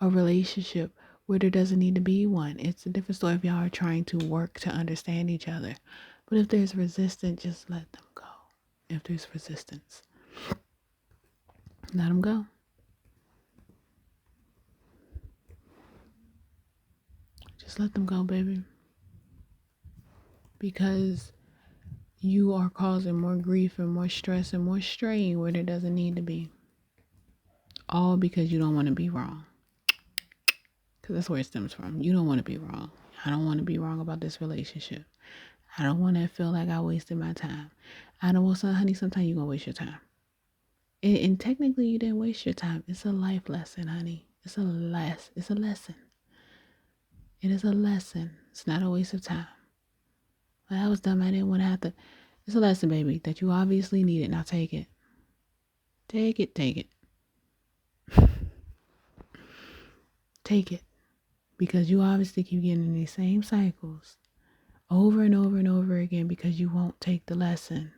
a relationship where there doesn't need to be one. It's a different story if y'all are trying to work to understand each other. But if there's resistance, just let them go. If there's resistance, let them go. Just let them go, baby. Because you are causing more grief and more stress and more strain where there doesn't need to be. All because you don't want to be wrong. Because that's where it stems from. You don't want to be wrong. I don't want to be wrong about this relationship. I don't want to feel like I wasted my time. I don't want some, honey, sometimes you're going to waste your time. And technically you didn't waste your time. It's a life lesson, honey. It's a lesson. It is a lesson. It's not a waste of time. But that was dumb. I didn't want to have to. It's a lesson, baby, that you obviously need it. Now take it. Take it, take it. Take it. Because you obviously keep getting in these same cycles over and over and over again because you won't take the lesson.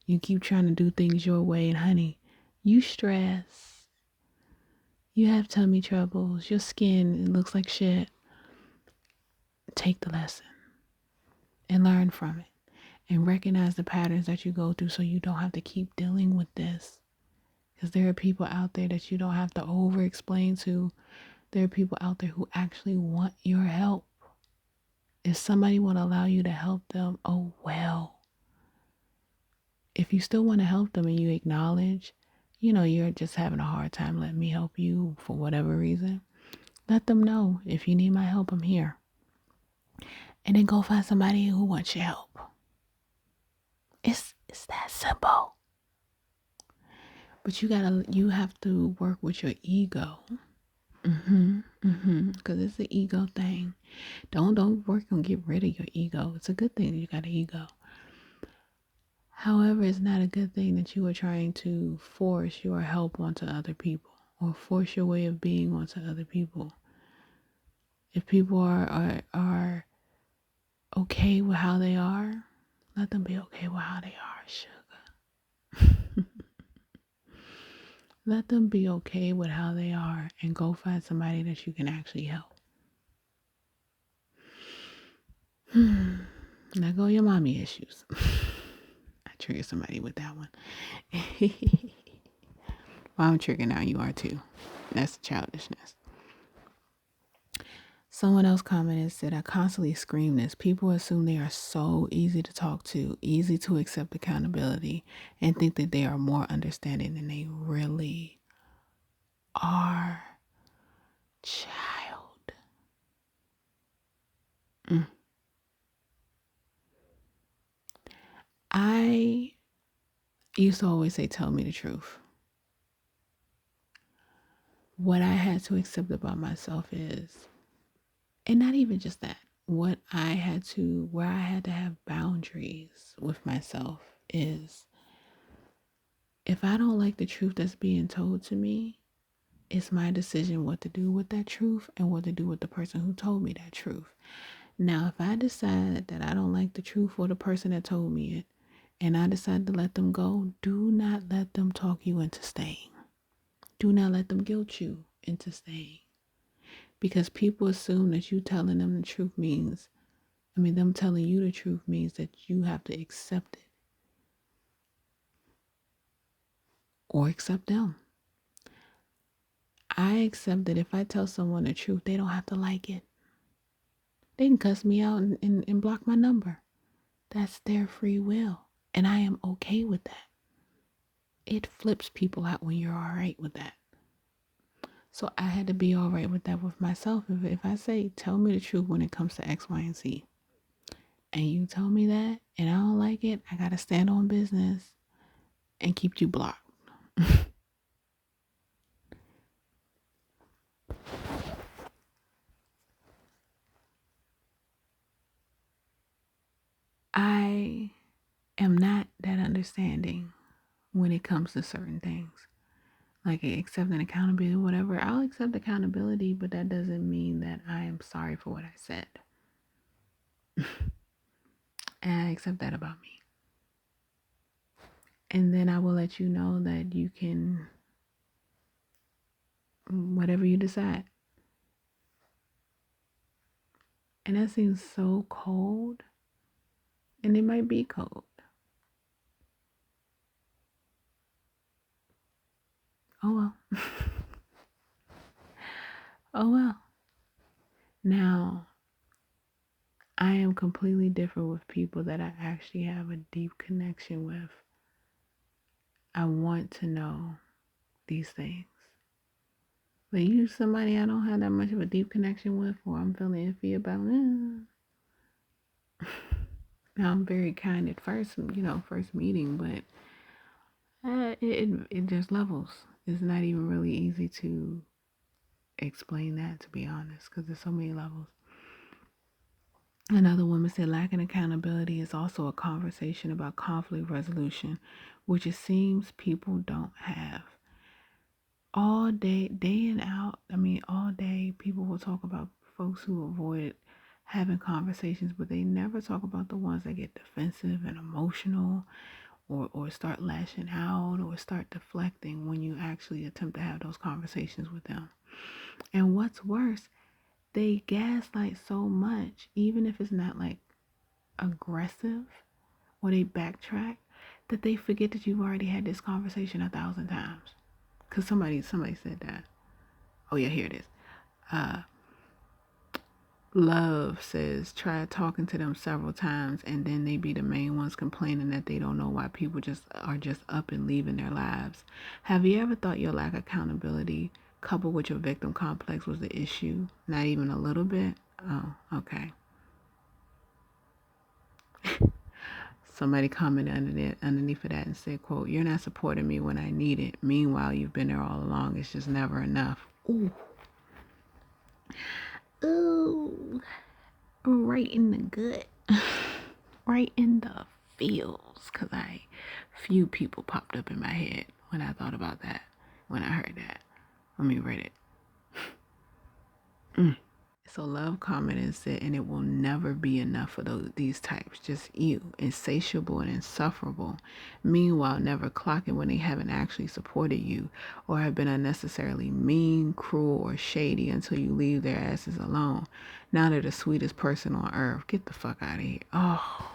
You keep trying to do things your way, and honey, you stress. You have tummy troubles. Your skin, it looks like shit. Take the lesson and learn from it and recognize the patterns that you go through so you don't have to keep dealing with this. Because there are people out there that you don't have to over explain to. There are people out there who actually want your help. If somebody want to allow you to help them, oh well. If you still want to help them and you acknowledge, you're just having a hard time letting me help you for whatever reason, let them know, if you need my help, I'm here. And then go find somebody who wants your help. It's that simple. But you have to work with your ego. Because it's the ego thing. Don't work on get rid of your ego. It's a good thing that you got an ego. However, it's not a good thing that you are trying to force your help onto other people or force your way of being onto other people. If people are okay with how they are, let them be okay with how they are, sugar. Let them be okay with how they are and go find somebody that you can actually help. Let go your mommy issues. I trigger somebody with that one. Well, I'm triggered now. You are too. That's childishness. Someone else commented, said, I constantly scream this. People assume they are so easy to talk to, easy to accept accountability, and think that they are more understanding than they really are. Child. I used to always say, tell me the truth. What I had to accept about myself is, and not even just that, where I had to have boundaries with myself is, if I don't like the truth that's being told to me, it's my decision what to do with that truth and what to do with the person who told me that truth. Now, if I decide that I don't like the truth or the person that told me it, and I decide to let them go, do not let them talk you into staying. Do not let them guilt you into staying. Because people assume that you telling them the truth means, them telling you the truth means that you have to accept it. Or accept them. I accept that if I tell someone the truth, they don't have to like it. They can cuss me out and block my number. That's their free will. And I am okay with that. It flips people out when you're all right with that. So I had to be all right with that with myself. If I say, tell me the truth when it comes to X, Y, and Z, and you tell me that and I don't like it, I got to stand on business and keep you blocked. I am not that understanding when it comes to certain things. Like accepting accountability, whatever. I'll accept accountability, but that doesn't mean that I am sorry for what I said. And I accept that about me. And then I will let you know that you can, whatever you decide. And that seems so cold. And it might be cold. Oh well. Oh well. Now, I am completely different with people that I actually have a deep connection with. I want to know these things. But you somebody I don't have that much of a deep connection with, or I'm feeling iffy about. Now I'm very kind at first, first meeting, but it just levels. It's not even really easy to explain that, to be honest, because there's so many levels. Another woman said lacking accountability is also a conversation about conflict resolution, which it seems people don't have. All day, day in out, all day, people will talk about folks who avoid having conversations, but they never talk about the ones that get defensive and emotional or start lashing out or start deflecting when you actually attempt to have those conversations with them. And what's worse, they gaslight so much, even if it's not like aggressive or they backtrack, that they forget that you've already had this conversation 1,000 times. Because somebody said that. Oh yeah, here it is. Love says try talking to them several times and then they be the main ones complaining that they don't know why people are just up and leaving their lives. Have you ever thought your lack of accountability coupled with your victim complex was the issue? Not even a little bit? Oh, okay. Somebody commented underneath of that and said, quote, "You're not supporting me when I need it. Meanwhile, you've been there all along. It's just never enough." Ooh. Ooh. Right in the gut. Right in the feels. Because few people popped up in my head when I thought about that. When I heard that. Read it. So Love commented and said, "And it will never be enough for these types. Just you, insatiable and insufferable. Meanwhile, never clocking when they haven't actually supported you or have been unnecessarily mean, cruel, or shady until you leave their asses alone. Now they're the sweetest person on earth. Get the fuck out of here." Oh.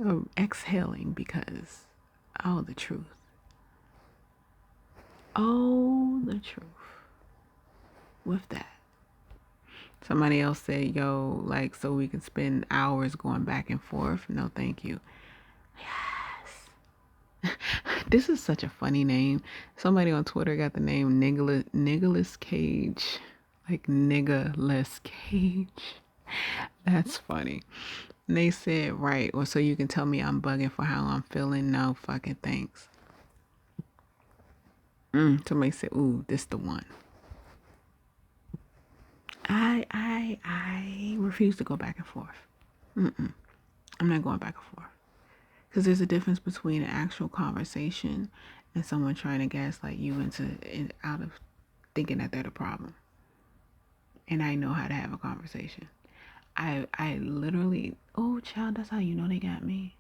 I'm exhaling because, oh, the truth. Oh, the truth. With that. Somebody else said, "Yo, like, so we can spend hours going back and forth." No, thank you. Yes. This is such a funny name. Somebody on Twitter got the name Niggaless Cage. Like, niggaless cage. That's funny. And they said, "Right, or so you can tell me I'm bugging for how I'm feeling." No fucking thanks. Somebody said, "Ooh, this the one." I refuse to go back and forth. I'm not going back and forth. Because there's a difference between an actual conversation and someone trying to gaslight you out of thinking that they're the problem. And I know how to have a conversation. I literally, oh child, that's how you know they got me.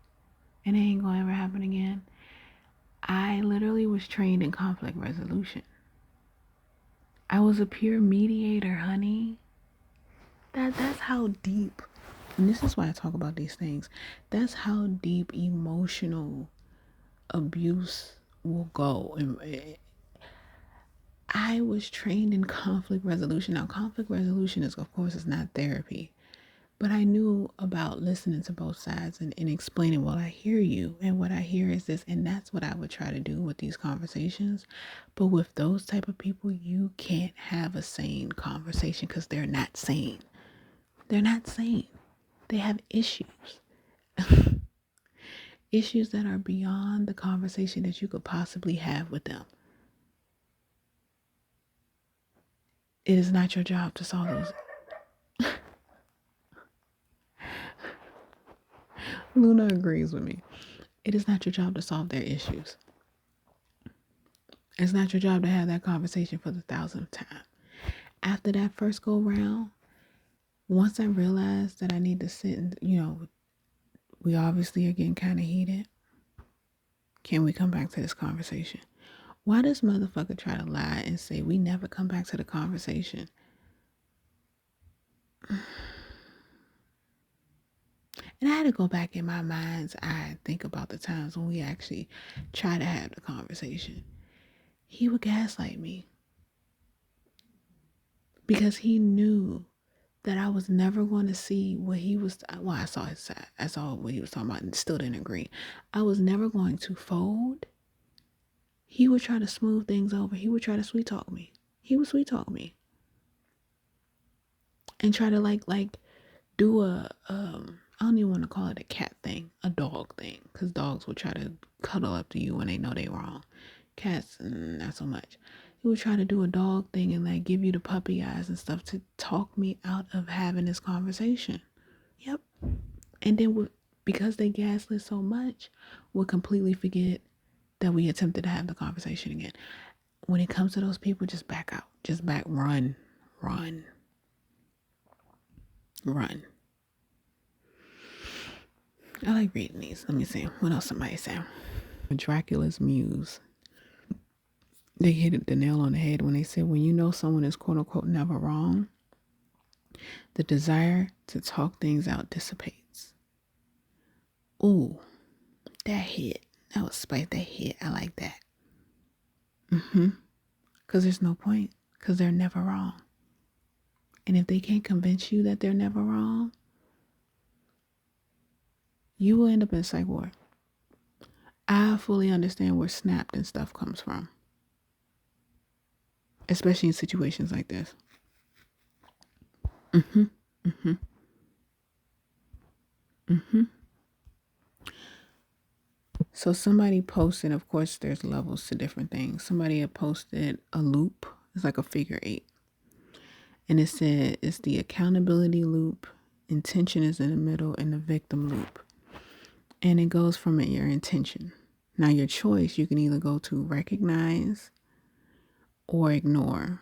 And it ain't gonna ever happen again. I literally was trained in conflict resolution. I was a pure mediator, honey. That's how deep, and this is why I talk about these things. That's how deep emotional abuse will go. And I was trained in conflict resolution. Now, conflict resolution is not therapy, but I knew about listening to both sides and explaining, well, I hear you, and what I hear is this, and that's what I would try to do with these conversations. But with those type of people, you can't have a sane conversation because they're not sane. They're not sane. They have issues. Issues that are beyond the conversation that you could possibly have with them. It is not your job to solve those. Luna agrees with me. It is not your job to solve their issues. It's not your job to have that conversation for the 1,000th time. After that first go round, once I realized that I need to sit and, we obviously are getting kind of heated. Can we come back to this conversation? Why does motherfucker try to lie and say we never come back to the conversation? And I had to go back in my mind's eye, think about the times when we actually try to have the conversation. He would gaslight me because he knew that I was never going to see what he was. Well, I saw his side. I saw what he was talking about and still didn't agree. I was never going to fold. He would try to smooth things over. He would try to sweet talk me. He would sweet talk me and try to like do a I don't even want to call it a cat thing, a dog thing, because dogs will try to cuddle up to you when they know they wrong. Cats, not so much. He would try to do a dog thing and like give you the puppy eyes and stuff to talk me out of having this conversation. Yep. And then because they gaslit so much, we'll completely forget that we attempted to have the conversation again. When it comes to those people, just back out. Just run, run, run. I like reading these. Let me see. What else somebody said? Dracula's muse. They hit the nail on the head when they said, when you know someone is quote unquote never wrong, the desire to talk things out dissipates. Ooh, that hit. That was spice. That hit. I like that. Because there's no point. Because they're never wrong. And if they can't convince you that they're never wrong, you will end up in a psych ward. I fully understand where snapped and stuff comes from. Especially in situations like this. So somebody posted, of course, there's levels to different things. Somebody had posted a loop. It's like a figure 8. And it said it's the accountability loop, intention is in the middle, and the victim loop. And it goes from your intention. Now your choice, you can either go to recognize or ignore.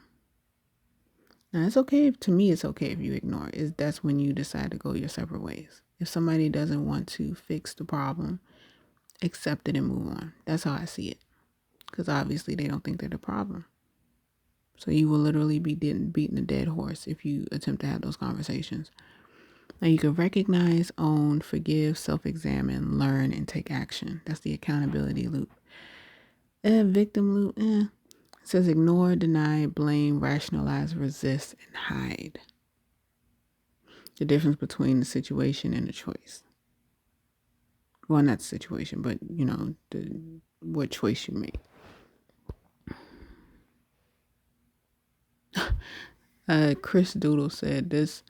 Now it's okay, to me it's okay if you ignore. That's when you decide to go your separate ways. If somebody doesn't want to fix the problem, accept it and move on. That's how I see it. Because obviously they don't think they're the problem. So you will literally be beating a dead horse if you attempt to have those conversations. Now you can recognize, own, forgive, self-examine, learn, and take action. That's the accountability loop. Victim loop, It says ignore, deny, blame, rationalize, resist, and hide. The difference between the situation and the choice. Well, not the situation, but what choice you make. Chris Doodle said this,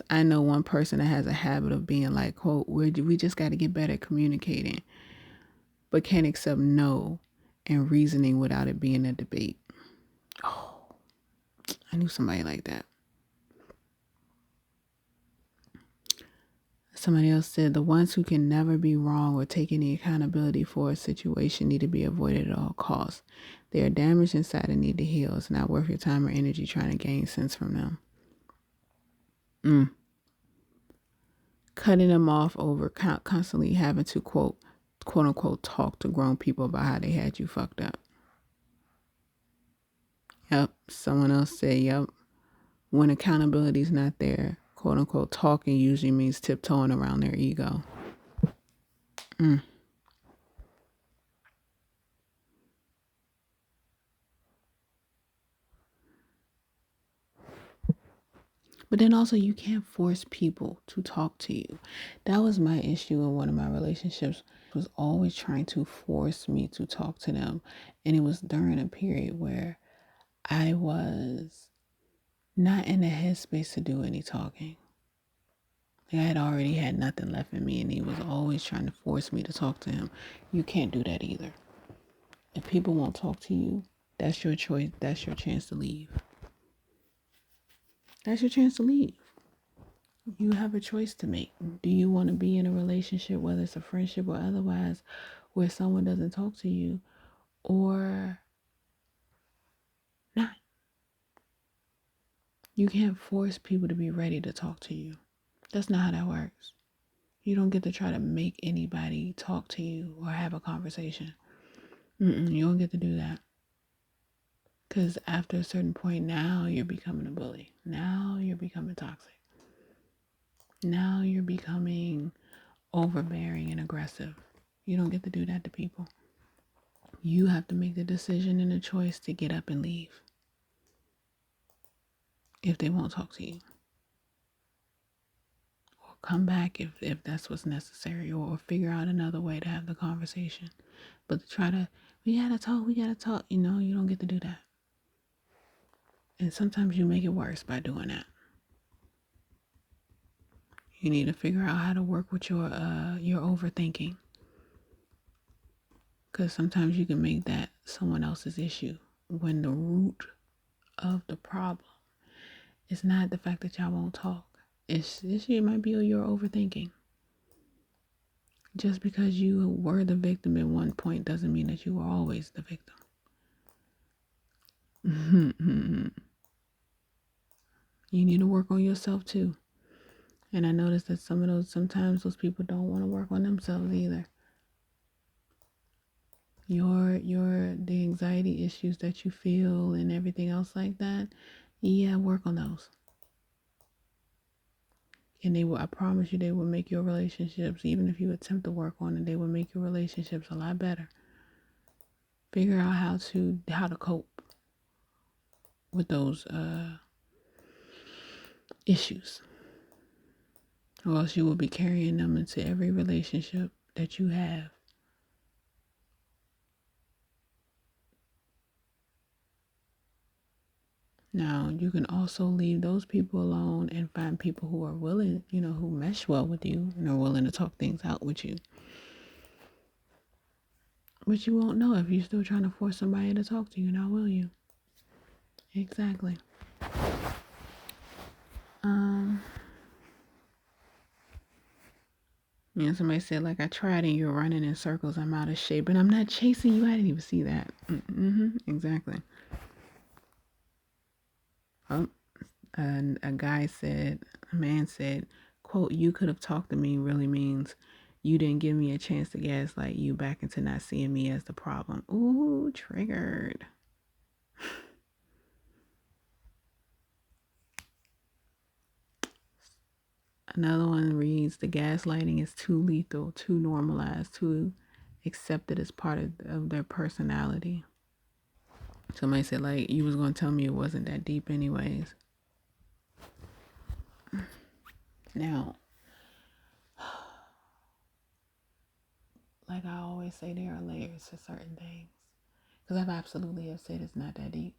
I know one person that has a habit of being like, quote, we just got to get better at communicating, but can't accept no and reasoning without it being a debate. Oh, I knew somebody like that. Somebody else said the ones who can never be wrong or take any accountability for a situation need to be avoided at all costs. They are damaged inside and need to heal. It's not worth your time or energy trying to gain sense from them. Cutting them off over constantly having to quote unquote talk to grown people about how they had you fucked up. Yep. Someone else said, yep. When accountability is not there, quote unquote talking usually means tiptoeing around their ego. But then also you can't force people to talk to you. That was my issue in one of my relationships, was always trying to force me to talk to them. And it was during a period where I was not in the headspace to do any talking. Like I had already had nothing left in me and he was always trying to force me to talk to him. You can't do that either. If people won't talk to you, that's your choice. That's your chance to leave. That's your chance to leave. You have a choice to make. Do you want to be in a relationship, whether it's a friendship or otherwise, where someone doesn't talk to you, or not? You can't force people to be ready to talk to you. That's not how that works. You don't get to try to make anybody talk to you or have a conversation. You don't get to do that. Because after a certain point, now you're becoming a bully. Now you're becoming toxic. Now you're becoming overbearing and aggressive. You don't get to do that to people. You have to make the decision and the choice to get up and leave if they won't talk to you. Or come back if that's what's necessary, or figure out another way to have the conversation. But to try to, we gotta talk, you don't get to do that. And sometimes you make it worse by doing that. You need to figure out how to work with your overthinking, because sometimes you can make that someone else's issue when the root of the problem is not the fact that y'all won't talk. It might be your overthinking. Just because you were the victim at one point doesn't mean that you were always the victim. You need to work on yourself too. And I noticed that sometimes those people don't want to work on themselves either. The anxiety issues that you feel and everything else like that, yeah, work on those. And I promise you, they will make your relationships, even if you attempt to work on it, they will make your relationships a lot better. Figure out how to cope with those issues, or else you will be carrying them into every relationship that you have. Now, you can also leave those people alone and find people who are willing, who mesh well with you and are willing to talk things out with you. But you won't know if you're still trying to force somebody to talk to you, now will you? Exactly. Somebody said, like, I tried and you're running in circles. I'm out of shape. And I'm not chasing you. I didn't even see that. Exactly. Oh, and a man said, quote, you could have talked to me really means you didn't give me a chance to gaslight you back into not seeing me as the problem. Ooh, triggered. Another one reads, the gaslighting is too lethal, too normalized, too accepted as part of their personality. Somebody said, like, you was going to tell me it wasn't that deep anyways. Now, like I always say, there are layers to certain things. Because I've absolutely have said it's not that deep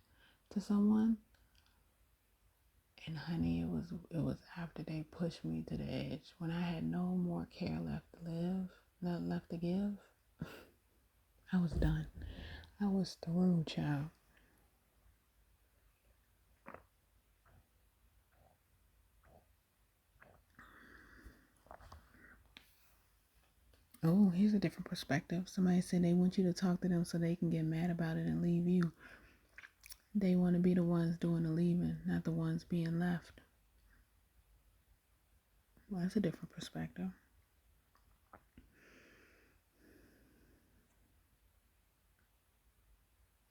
to someone. And honey, it was after they pushed me to the edge. When I had no more care left to live, not left to give, I was done. I was through, child. Oh, here's a different perspective. Somebody said they want you to talk to them so they can get mad about it and leave you. They want to be the ones doing the leaving, not the ones being left. Well, that's a different perspective.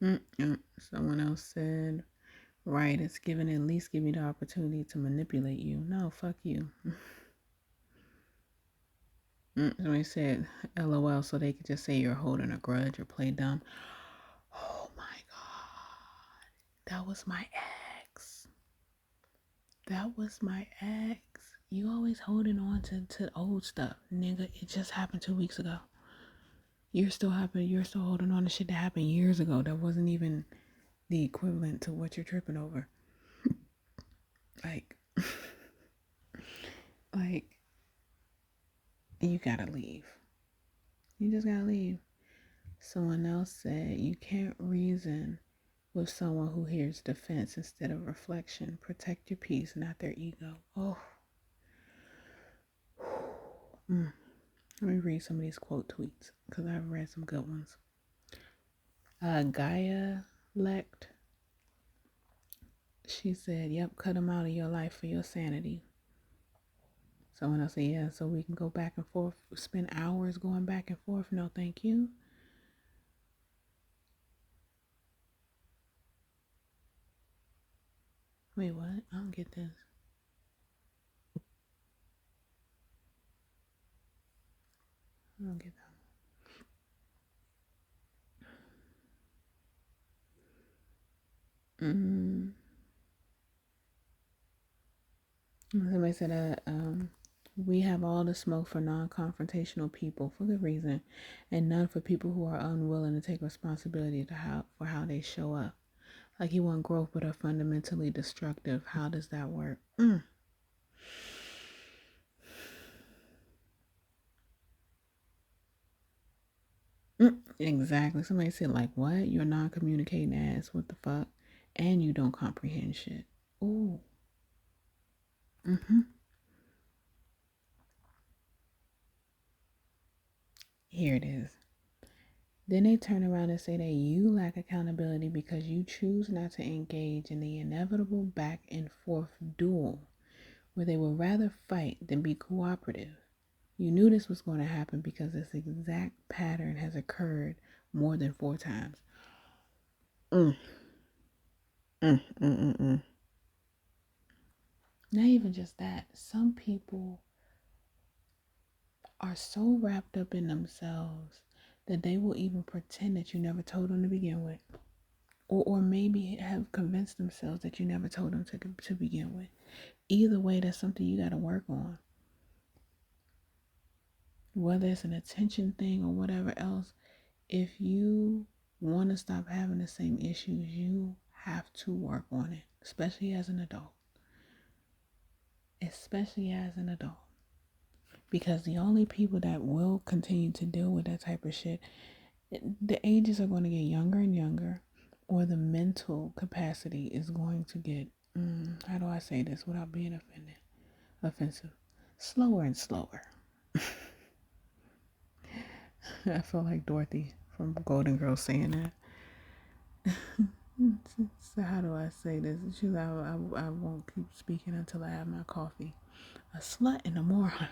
Someone else said, right, it's given at least give me the opportunity to manipulate you. No, fuck you. Somebody said, LOL, so they could just say you're holding a grudge or play dumb. Oh my God. That was my ex. That was my ex. You always holding on to old stuff. Nigga, it just happened 2 weeks ago. You're still holding on to shit that happened years ago that wasn't even the equivalent to what you're tripping over. Like, you gotta leave. You just gotta leave. Someone else said, you can't reason with someone who hears defense instead of reflection. Protect your peace, not their ego. Oh. Let me read some of these quote tweets because I've read some good ones. Gaia Lect, she said, yep, cut them out of your life for your sanity. Someone else said, yeah, so we can go back and forth, spend hours going back and forth. No, thank you. Wait, what? I don't get this. I don't get that. Somebody said, we have all the smoke for non-confrontational people for good reason, and none for people who are unwilling to take responsibility for how they show up. Like you want growth but are fundamentally destructive. How does that work? Exactly. Somebody said, like, what? You're non communicating ass. What the fuck? And you don't comprehend shit. Ooh. Mm-hmm. Here it is. Then they turn around and say that you lack accountability because you choose not to engage in the inevitable back and forth duel where they would rather fight than be cooperative. You knew this was going to happen because this exact pattern has occurred more than 4 times. Mm, mm. Not even just that. Some people are so wrapped up in themselves that they will even pretend that you never told them to begin with. Or maybe have convinced themselves that you never told them to begin with. Either way, that's something you got to work on. Whether it's an attention thing or whatever else, if you want to stop having the same issues, you have to work on it, especially as an adult. Especially as an adult. Because the only people that will continue to deal with that type of shit, the ages are going to get younger and younger, or the mental capacity is going to get, how do I say this without being offensive? Slower and slower. I feel like Dorothy from Golden Girls saying that. So how do I say this? She's like, I won't keep speaking until I have my coffee. A slut and a moron.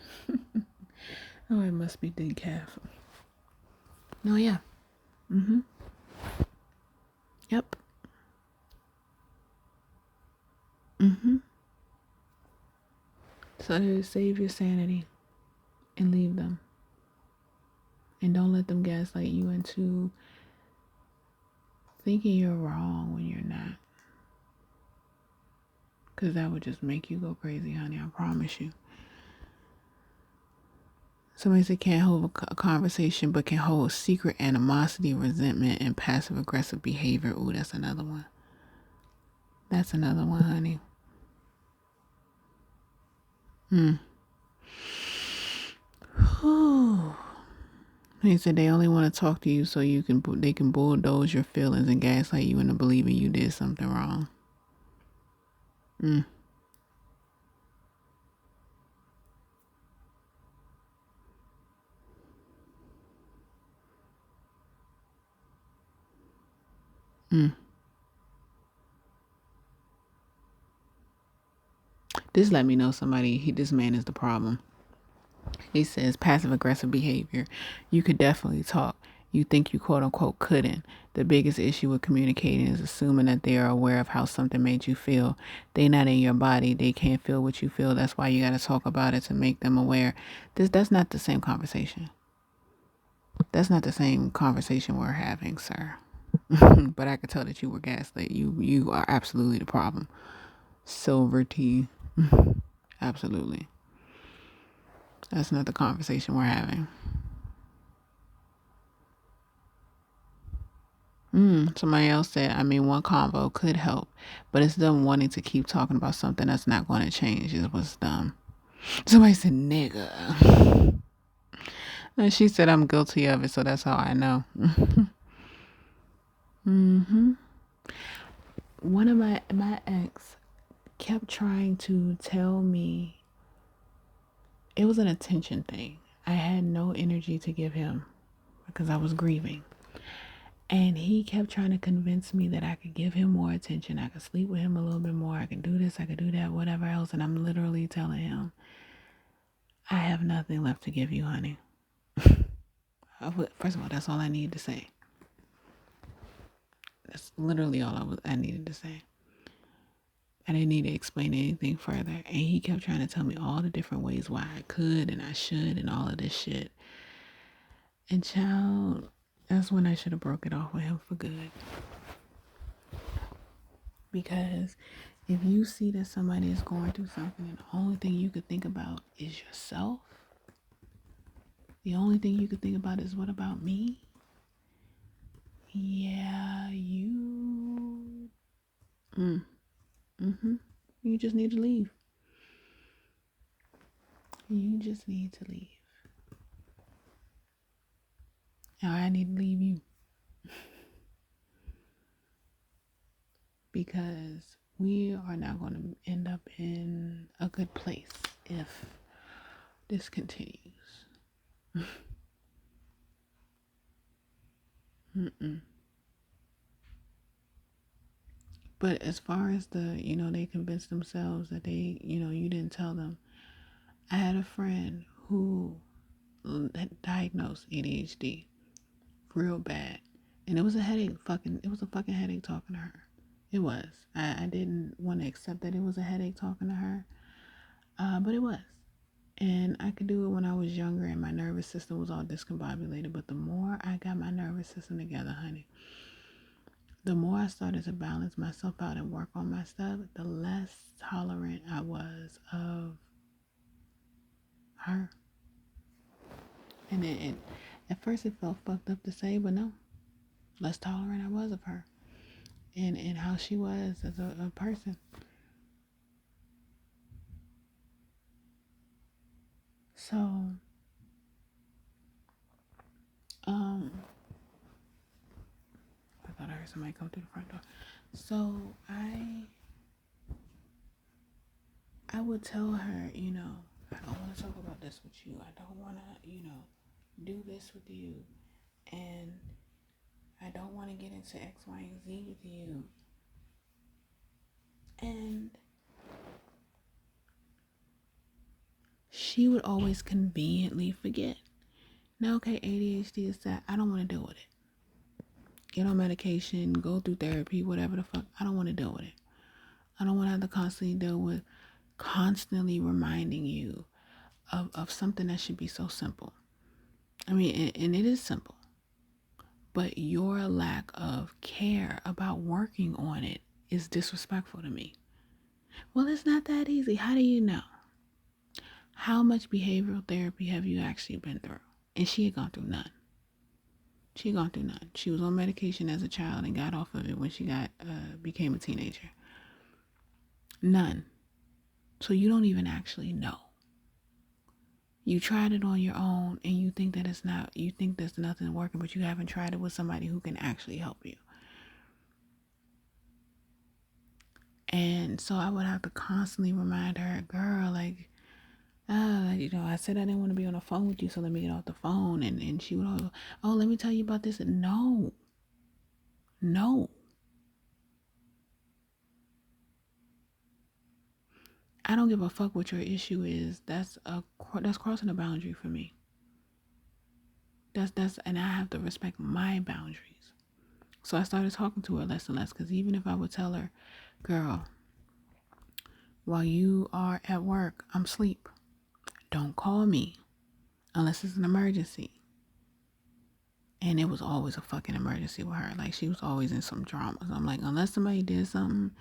Oh, it must be decaf. No, yeah. Mm-hmm. Yep. Mm-hmm. So to save your sanity and leave them. And don't let them gaslight you into thinking you're wrong when you're not. Because that would just make you go crazy, honey. I promise you. Somebody said can't hold a conversation but can hold secret animosity, resentment, and passive aggressive behavior. Ooh, that's another one. That's another one, honey. He said they only want to talk to you so they can bulldoze your feelings and gaslight you into believing you did something wrong. This let me know this man is the problem. He says passive aggressive behavior. You could definitely talk. You think you quote unquote couldn't. The biggest issue with communicating is assuming that they are aware of how something made you feel. They not in your body. They can't feel what you feel. That's why you got to talk about it to make them aware. That's not the same conversation. That's not the same conversation we're having, sir. But I could tell that you were gaslit. You are absolutely the problem. Silver tea. Absolutely. That's not the conversation we're having. Somebody else said, I mean, one convo could help, but it's them wanting to keep talking about something that's not going to change is what's dumb. Somebody said, nigga. And she said, I'm guilty of it, so that's how I know. One of my ex kept trying to tell me it was an attention thing. I had no energy to give him because I was grieving. And he kept trying to convince me that I could give him more attention. I could sleep with him a little bit more. I could do this. I could do that, whatever else. And I'm literally telling him, I have nothing left to give you, honey. First of all, that's all I needed to say. That's literally all I needed to say. I didn't need to explain anything further. And he kept trying to tell me all the different ways why I could and I should and all of this shit. And child, that's when I should have broke it off with him for good. Because if you see that somebody is going through something and the only thing you could think about is yourself, the only thing you could think about is what about me? Yeah, you just need to leave. You just need to leave. Now I need to leave you because we are not going to end up in a good place if this continues. Mm-mm. But as far as they convinced themselves that you didn't tell them. I had a friend who had diagnosed ADHD real bad. And it was a headache it was a fucking headache talking to her. It was. I didn't want to accept that it was a headache talking to her. But it was. And I could do it when I was younger and my nervous system was all discombobulated. But the more I got my nervous system together, honey, the more I started to balance myself out and work on my stuff, the less tolerant I was of her. And at first it felt fucked up to say, but no, less tolerant I was of her and how she was as a person. So, I thought I heard somebody come through the front door. So I would tell her, I don't want to talk about this with you. I don't want to, do this with you. And I don't want to get into X, Y, and Z with you. And she would always conveniently forget. Now, okay, ADHD is that I don't want to deal with it. Get on medication, go through therapy, whatever the fuck. I don't want to deal with it. I don't want to have to constantly deal with constantly reminding you of something that should be so simple. I mean, and it is simple. But your lack of care about working on it is disrespectful to me. Well, it's not that easy. How do you know? How much behavioral therapy have you actually been through? And she had gone through none. She had gone through none. She was on medication as a child and got off of it when she became a teenager. None. So you don't even actually know. You tried it on your own and you think there's nothing working, but you haven't tried it with somebody who can actually help you. And so I would have to constantly remind her, girl, I said I didn't want to be on the phone with you, so let me get off the phone. And she would always go, oh, let me tell you about this. No. I don't give a fuck what your issue is. That's crossing a boundary for me. And I have to respect my boundaries. So I started talking to her less and less, because even if I would tell her, girl, while you are at work, I'm asleep. Don't call me unless it's an emergency. And it was always a fucking emergency with her. Like, she was always in some drama. So I'm like, unless somebody did something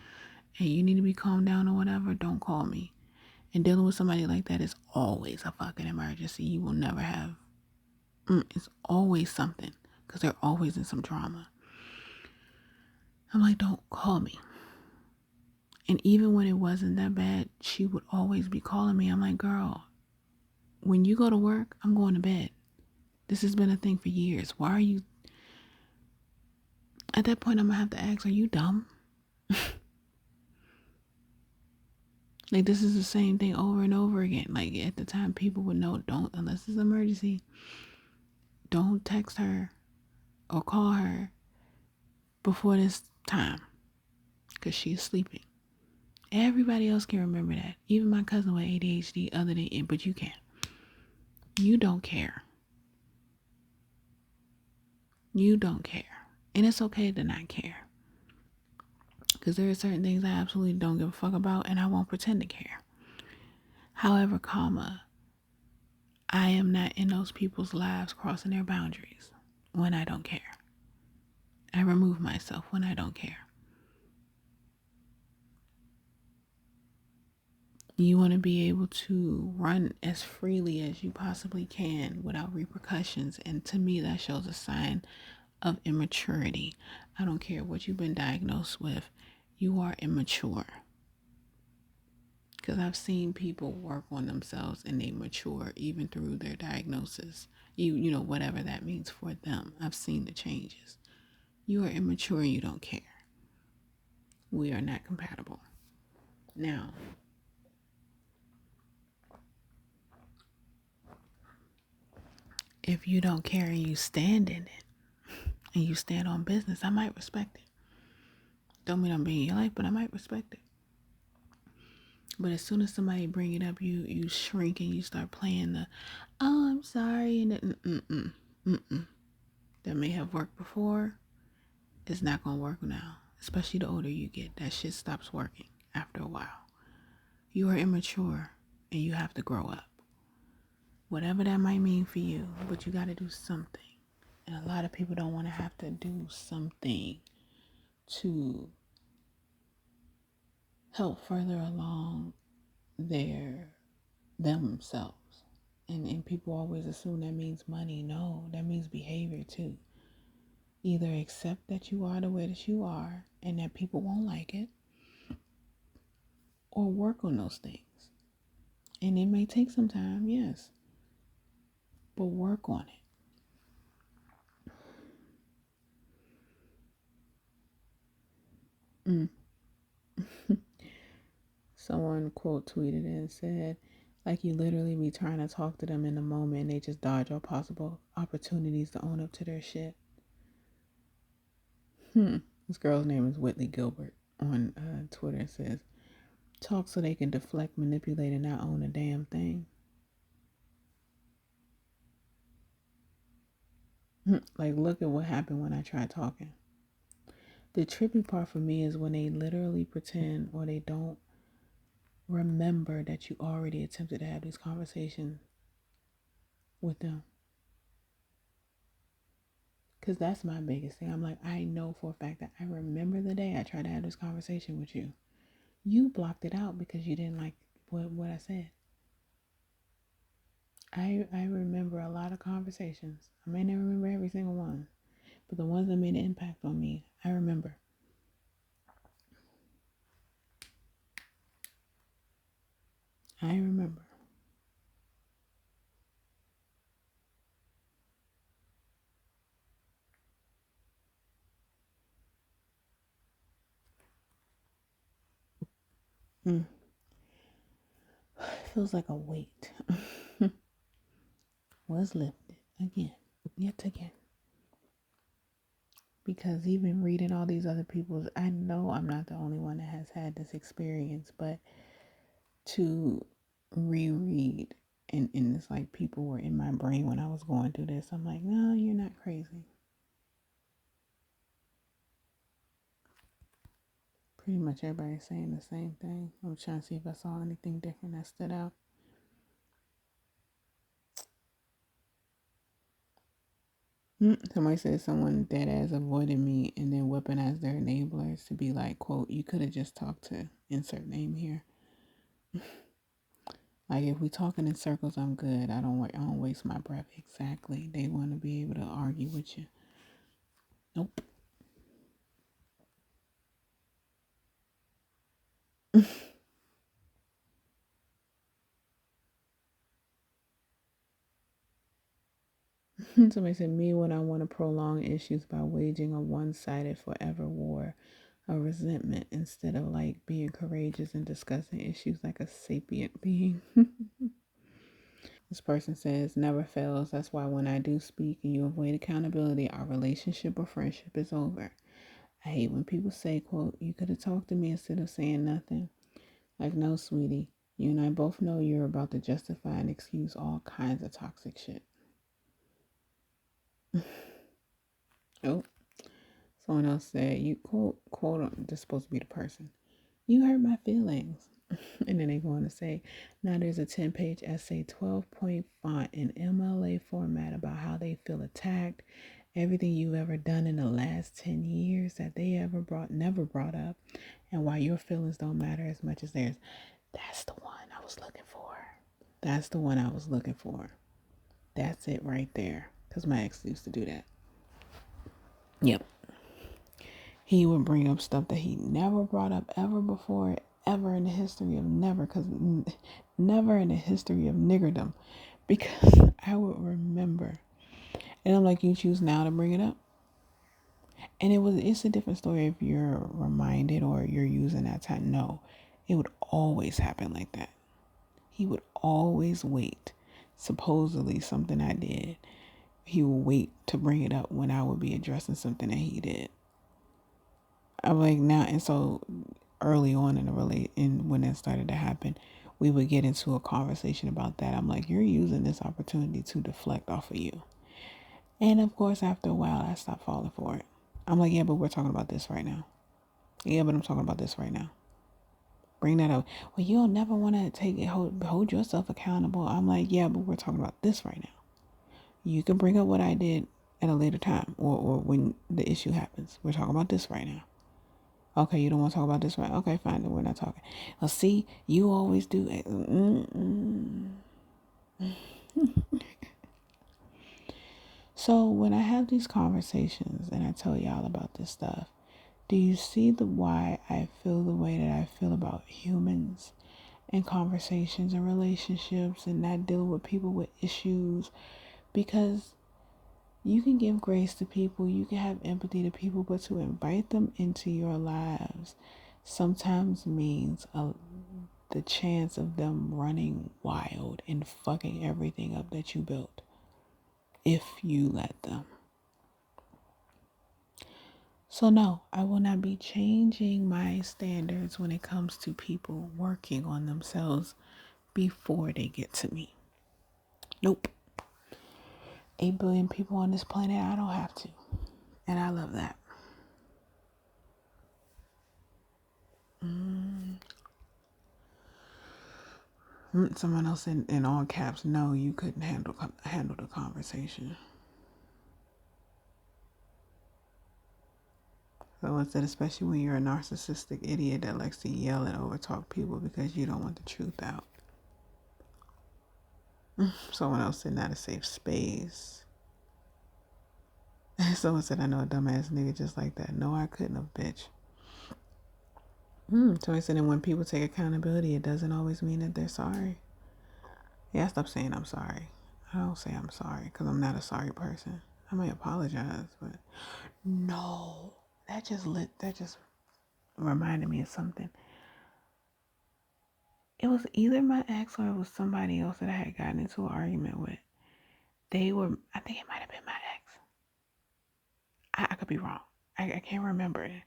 and you need to be calmed down or whatever, don't call me. And dealing with somebody like that is always a fucking emergency. You will never have, it's always something, because they're always in some drama. I'm like, don't call me. And even when it wasn't that bad, she would always be calling me. I'm like, girl, when you go to work, I'm going to bed. This has been a thing for years. Why are you... At that point, I'm going to have to ask, are you dumb? Like, this is the same thing over and over again. Like, at the time, people would know, unless it's an emergency, don't text her or call her before this time, because she's sleeping. Everybody else can remember that. Even my cousin with ADHD, other than it, but you can't. You don't care. You don't care. And it's okay to not care. Because there are certain things I absolutely don't give a fuck about, and I won't pretend to care. However, I am not in those people's lives crossing their boundaries when I don't care. I remove myself when I don't care. You want to be able to run as freely as you possibly can without repercussions. And to me, that shows a sign of immaturity. I don't care what you've been diagnosed with. You are immature. Because I've seen people work on themselves and they mature even through their diagnosis. You know, whatever that means for them. I've seen the changes. You are immature and you don't care. We are not compatible. Now, if you don't care and you stand in it and you stand on business, I might respect it. Don't mean I'm being in your life, but I might respect it. But as soon as somebody bring it up, you shrink and you start playing the, oh, I'm sorry, and that may have worked before. It's not gonna work now. Especially the older you get, that shit stops working after a while. You are immature and you have to grow up. Whatever that might mean for you, but you gotta do something. And a lot of people don't want to have to do something to help further along their themselves. And people always assume that means money. No, that means behavior too. Either accept that you are the way that you are and that people won't like it, or work on those things. And it may take some time, yes, but work on it. Someone quote tweeted and said, like you literally be trying to talk to them in the moment and they just dodge all possible opportunities to own up to their shit. This girl's name is Whitley Gilbert on Twitter. It says, talk so they can deflect, manipulate, and not own a damn thing. Like, look at what happened when I tried talking. The trippy part for me is when they literally pretend or they don't remember that you already attempted to have these conversations with them. Because that's my biggest thing. I'm like, I know for a fact that I remember the day I tried to have this conversation with you. You blocked it out because you didn't like what I said. I remember a lot of conversations. I may not remember every single one, but the ones that made an impact on me, I remember. I remember. Mm. Feels like a weight was lifted again, yet again. Because even reading all these other people's, I know I'm not the only one that has had this experience, but to reread and it's like people were in my brain when I was going through this. I'm like, no, you're not crazy. Pretty much everybody's saying the same thing. I'm trying to see if I saw anything different that stood out. Somebody said someone dead ass avoided me and then weaponized their enablers to be like, quote, you could have just talked to insert name here. Like if we talking in circles, I'm good. I don't waste my breath. Exactly. They want to be able to argue with you. Nope. Somebody said me when I want to prolong issues by waging a one-sided forever war of resentment instead of like being courageous and discussing issues like a sapient being. This person says never fails. That's why when I do speak and you avoid accountability, our relationship or friendship is over. I hate when people say, quote, you could have talked to me instead of saying nothing. Like, no, sweetie, you and I both know you're about to justify and excuse all kinds of toxic shit. Oh, someone else said, you quote, this is supposed to be the person. You hurt my feelings. And then they go on to say, now there's a 10-page essay, 12-point font in MLA format about how they feel attacked, everything you've ever done in the last 10 years that they never brought up, and why your feelings don't matter as much as theirs. That's the one I was looking for. That's the one I was looking for. That's it right there. Because my ex used to do that. Yep. He would bring up stuff that he never brought up ever before, ever in the history of never, because never in the history of niggerdom, because I would remember. And I'm like, you choose now to bring it up. And it's a different story if you're reminded or you're using that time. No, it would always happen like that. He would always wait. Supposedly something I did, he would wait to bring it up when I would be addressing something that he did. I'm like now, and so early on in the in when that started to happen, we would get into a conversation about that. I'm like, you're using this opportunity to deflect off of you. And of course, after a while, I stopped falling for it. I'm like, yeah, but we're talking about this right now. Yeah, but I'm talking about this right now. Bring that up. Well, you'll never want to hold yourself accountable. I'm like, yeah, but we're talking about this right now. You can bring up what I did at a later time or when the issue happens. We're talking about this right now. Okay, you don't want to talk about this right? Okay, fine, then we're not talking. Well, see, you always do it. So when I have these conversations and I tell y'all about this stuff, do you see the why I feel the way that I feel about humans and conversations and relationships and not dealing with people with issues? Because you can give grace to people, you can have empathy to people, but to invite them into your lives sometimes means the chance of them running wild and fucking everything up that you built if you let them. So, no, I will not be changing my standards when it comes to people working on themselves before they get to me. Nope. 8 billion people on this planet, I don't have to. And I love that. Someone else in all caps, no, you couldn't handle the conversation. So it's that, especially when you're a narcissistic idiot that likes to yell and overtalk people because you don't want the truth out. Someone else said not a safe space. Someone said I know a dumbass nigga just like that. No, I couldn't have, bitch. So I said, and when people take accountability, it doesn't always mean that they're sorry. Yeah, stop saying I'm sorry. I don't say I'm sorry because I'm not a sorry person. I may apologize, but no, that just reminded me of something. It was either my ex or it was somebody else that I had gotten into an argument with. I think it might have been my ex. I could be wrong. I can't remember it.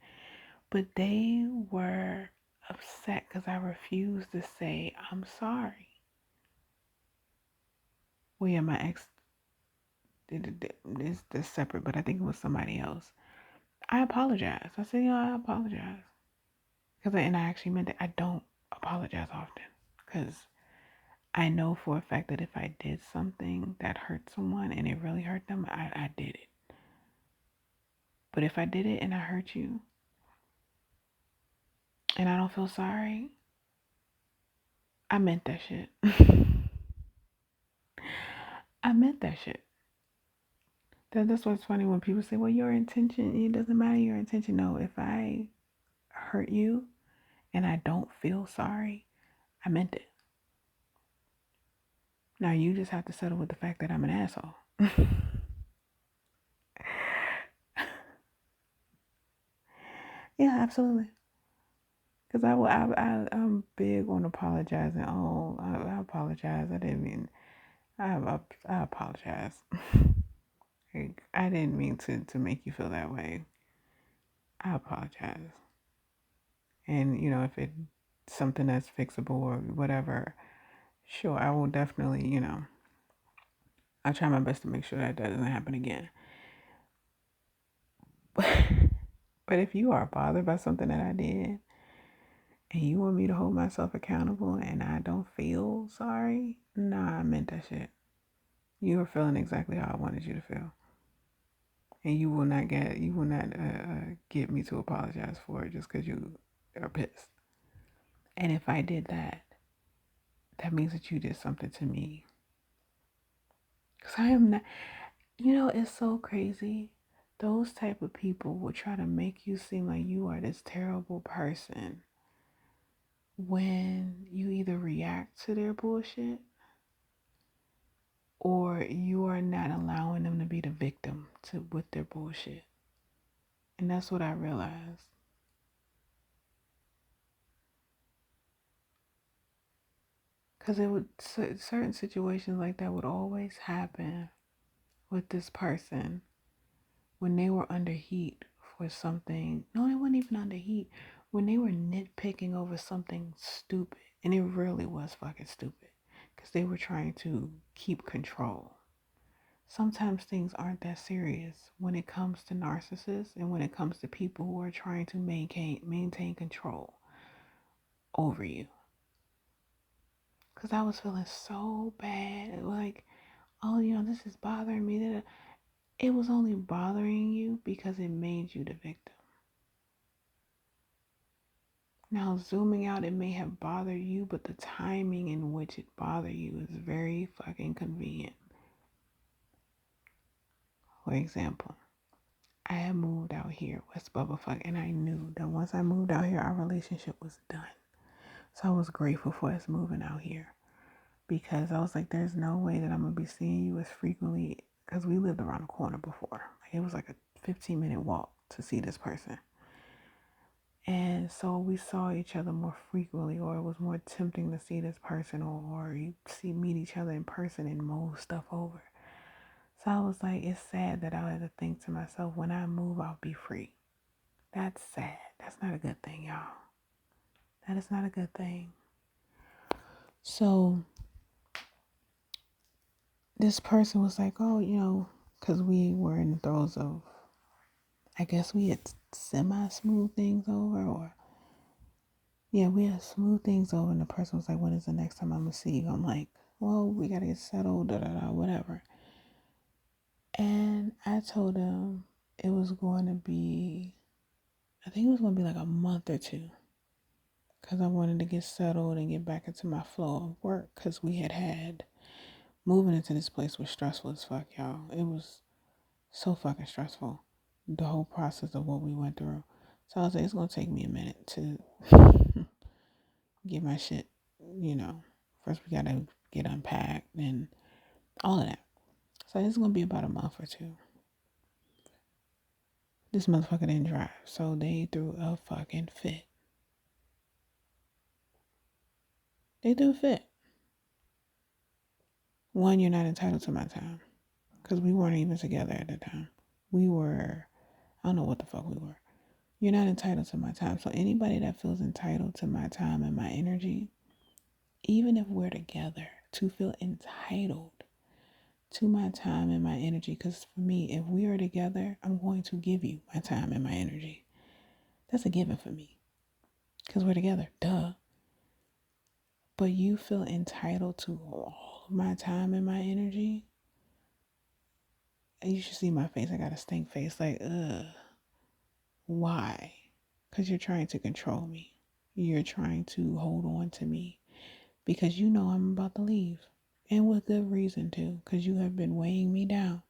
But they were upset because I refused to say, I'm sorry. Well, yeah, my ex, this separate, but I think it was somebody else. I apologize. I said, I apologize. And I actually meant that I don't apologize often. Because I know for a fact that if I did something that hurt someone and it really hurt them, I did it. But if I did it and I hurt you and I don't feel sorry, I meant that shit. I meant that shit. That's what's funny when people say, well, your intention, it doesn't matter your intention. No, if I hurt you and I don't feel sorry, I meant it. Now you just have to settle with the fact that I'm an asshole. Yeah, absolutely. Because I'm big on apologizing. Oh, I apologize. I didn't mean, I apologize. I didn't mean to make you feel that way. I apologize. And, if it's something that's fixable or whatever, sure, I will definitely, I'll try my best to make sure that doesn't happen again. But if you are bothered by something that I did and you want me to hold myself accountable and I don't feel sorry, nah, I meant that shit. You were feeling exactly how I wanted you to feel. And you will not get me to apologize for it just because you are pissed. And if I did that, that means that you did something to me. Because I am not, it's so crazy. Those type of people will try to make you seem like you are this terrible person when you either react to their bullshit or you are not allowing them to be the victim to with their bullshit. And that's what I realized. Because it would, certain situations like that would always happen with this person when they were under heat for something. No, they weren't even under heat. When they were nitpicking over something stupid. And it really was fucking stupid. Because they were trying to keep control. Sometimes things aren't that serious when it comes to narcissists and when it comes to people who are trying to maintain control over you. Because I was feeling so bad. Like, oh, this is bothering me. It was only bothering you because it made you the victim. Now, zooming out, it may have bothered you, but the timing in which it bothered you is very fucking convenient. For example, I had moved out here, West Bubblefuck, and I knew that once I moved out here, our relationship was done. So I was grateful for us moving out here because I was like, there's no way that I'm going to be seeing you as frequently because we lived around the corner before. Like, it was like a 15-minute walk to see this person. And so we saw each other more frequently, or it was more tempting to see this person, or you meet each other in person and move stuff over. So I was like, it's sad that I had to think to myself, when I move, I'll be free. That's sad. That's not a good thing, y'all. That is not a good thing. So this person was like, oh, because we were in the throes of, I guess we had semi-smooth things over, or yeah, we had smooth things over, and the person was like, when is the next time I'm going to see you? I'm like, well, we got to get settled, whatever. And I told him it was going to be, I think it was going to be like a month or two, because I wanted to get settled and get back into my flow of work, because we had moving into this place was stressful as fuck, y'all. It was so fucking stressful, the whole process of what we went through. So I was like, it's going to take me a minute to get my shit, first we got to get unpacked and all of that. So it's going to be about a month or two. This motherfucker didn't drive, so they threw a fucking fit. They threw a fit. One, you're not entitled to my time, because we weren't even together at the time. We were, I don't know what the fuck we were. You're not entitled to my time. So anybody that feels entitled to my time and my energy, even if we're together, to feel entitled to my time and my energy, because for me, if we are together, I'm going to give you my time and my energy. That's a given for me, because we're together, duh. But you feel entitled to all of my time and my energy, and you should see my face. I got a stink face, like, ugh. Why? Because you're trying to control me. You're trying to hold on to me because you know I'm about to leave. And with good reason too, because you have been weighing me down.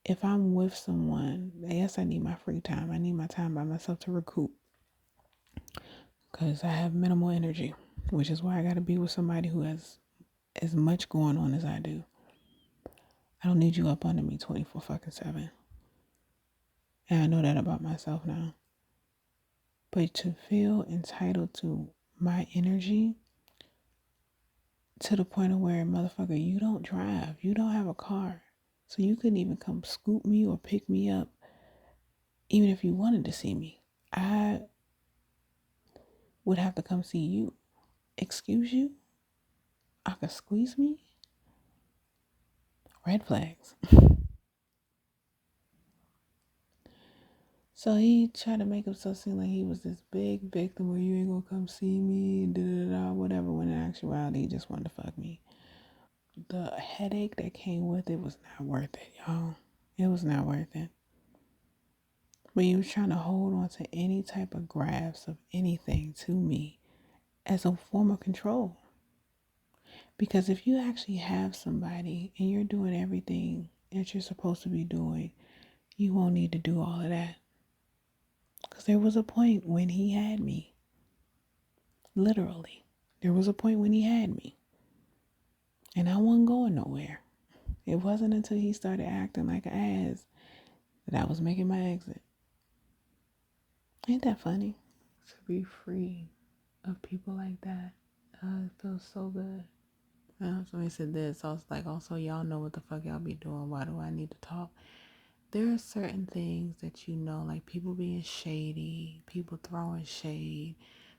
If I'm with someone, yes, I need my free time. I need my time by myself to recoup because I have minimal energy, which is why I got to be with somebody who has as much going on as I do. I don't need you up under me 24 fucking 7. And I know that about myself now. But to feel entitled to my energy to the point of where, motherfucker, you don't drive, you don't have a car, so you couldn't even come scoop me or pick me up, even if you wanted to see me. I would have to come see you. Excuse you? I could squeeze me? Red flags. So he tried to make himself seem like he was this big victim where you ain't gonna come see me and whatever, when in actuality he just wanted to fuck me. The headache that came with it was not worth it, y'all. It was not worth it. But he was trying to hold on to any type of grasp of anything to me as a form of control. Because if you actually have somebody and you're doing everything that you're supposed to be doing, you won't need to do all of that. Because there was a point when he had me. Literally. There was a point when he had me, and I wasn't going nowhere. It wasn't until he started acting like an ass that I was making my exit. Ain't that funny? To be free of people like that. It feels so good. Somebody said this. I was like, also, y'all know what the fuck y'all be doing. Why do I need to talk? There are certain things that you know, like people being shady, people throwing shade,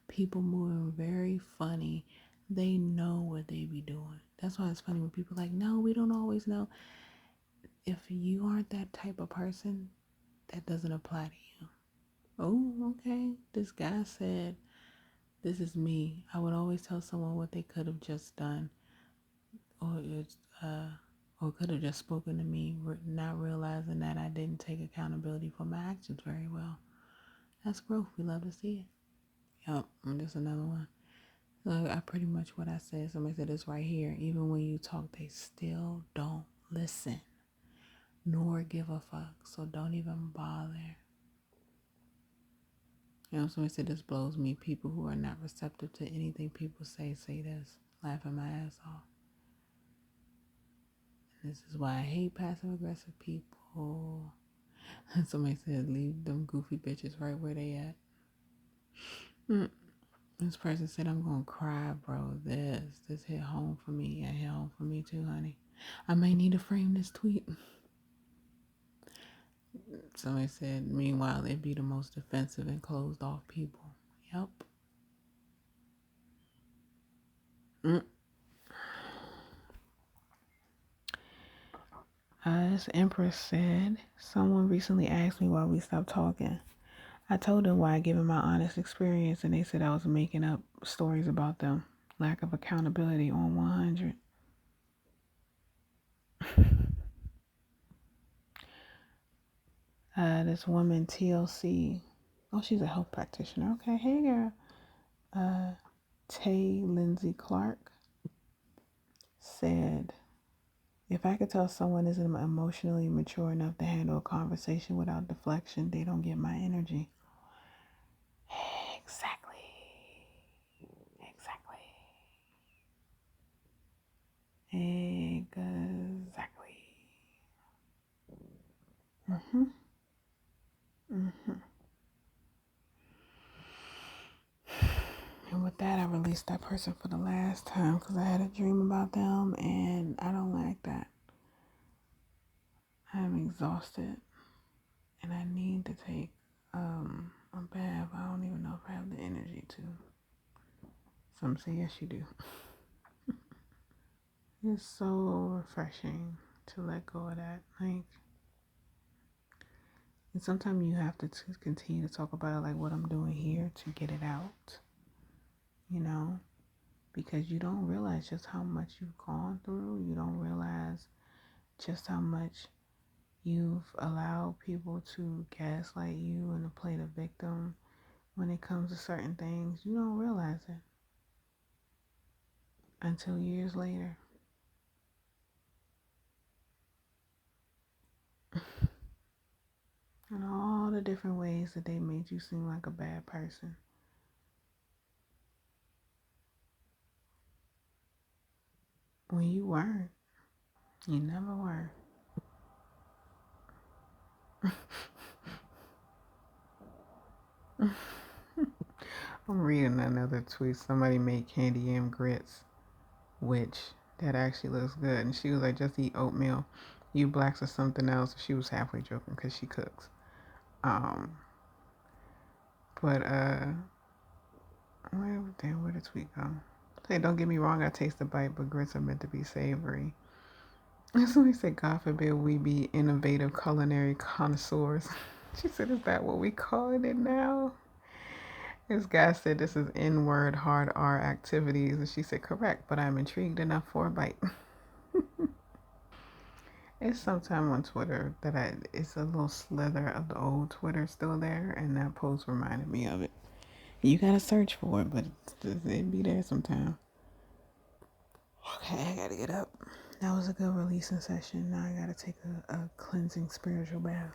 people moving very funny. They know what they be doing. That's why it's funny when people are like, no, we don't always know. If you aren't that type of person, that doesn't apply to you. Oh, okay. This guy said, this is me. I would always tell someone what they could have just done, or it's, or could have just spoken to me, not realizing that I didn't take accountability for my actions very well. That's growth. We love to see it. Yep, and just another one. So I pretty much what I said. Somebody said this right here. Even when you talk, they still don't listen nor give a fuck. So don't even bother. Somebody said this blows me. People who are not receptive to anything people say this. Laughing my ass off. This is why I hate passive aggressive people. Somebody said leave them goofy bitches right where they at. This person said I'm gonna cry, bro. This hit home for me. It hit home for me too, honey. I may need to frame this tweet. Somebody said, meanwhile, it'd be the most defensive and closed off people. Yep. As Empress said, someone recently asked me why we stopped talking. I told them why, given my honest experience, and they said I was making up stories about them. Lack of accountability on 100. This woman, TLC, oh, she's a health practitioner. Okay, hey girl. Tay Lindsay Clark said, if I could tell someone isn't emotionally mature enough to handle a conversation without deflection, they don't get my energy. Exactly. Exactly. Mm-hmm. Mm-hmm. And with that, I released that person for the last time because I had a dream about them and I don't like that. I'm exhausted and I need to take a bath. I don't even know if I have the energy to. Some say yes, you do. It's so refreshing to let go of that. Like, and sometimes you have to continue to talk about it, like what I'm doing here to get it out, you know, because you don't realize just how much you've gone through. You don't realize just how much you've allowed people to gaslight you and to play the victim when it comes to certain things. You don't realize it until years later. And all the different ways that they made you seem like a bad person. When you weren't. You never were. I'm reading another tweet. Somebody made candy yam grits, which that actually looks good. And she was like, just eat oatmeal. You blacks are something else. She was halfway joking because she cooks. Um, but where did tweet go? Say, don't get me wrong, I taste a bite, but grits are meant to be savory. And somebody said, God forbid we be innovative culinary connoisseurs. She said, is that what we calling it now? This guy said this is N-word hard R activities, and she said correct, but I'm intrigued enough for a bite. It's sometime on Twitter that it's a little slither of the old Twitter still there, and that post reminded me of it. You gotta search for it, but it'd be there sometime. Okay, I gotta get up. That was a good releasing session. Now I gotta take a cleansing spiritual bath.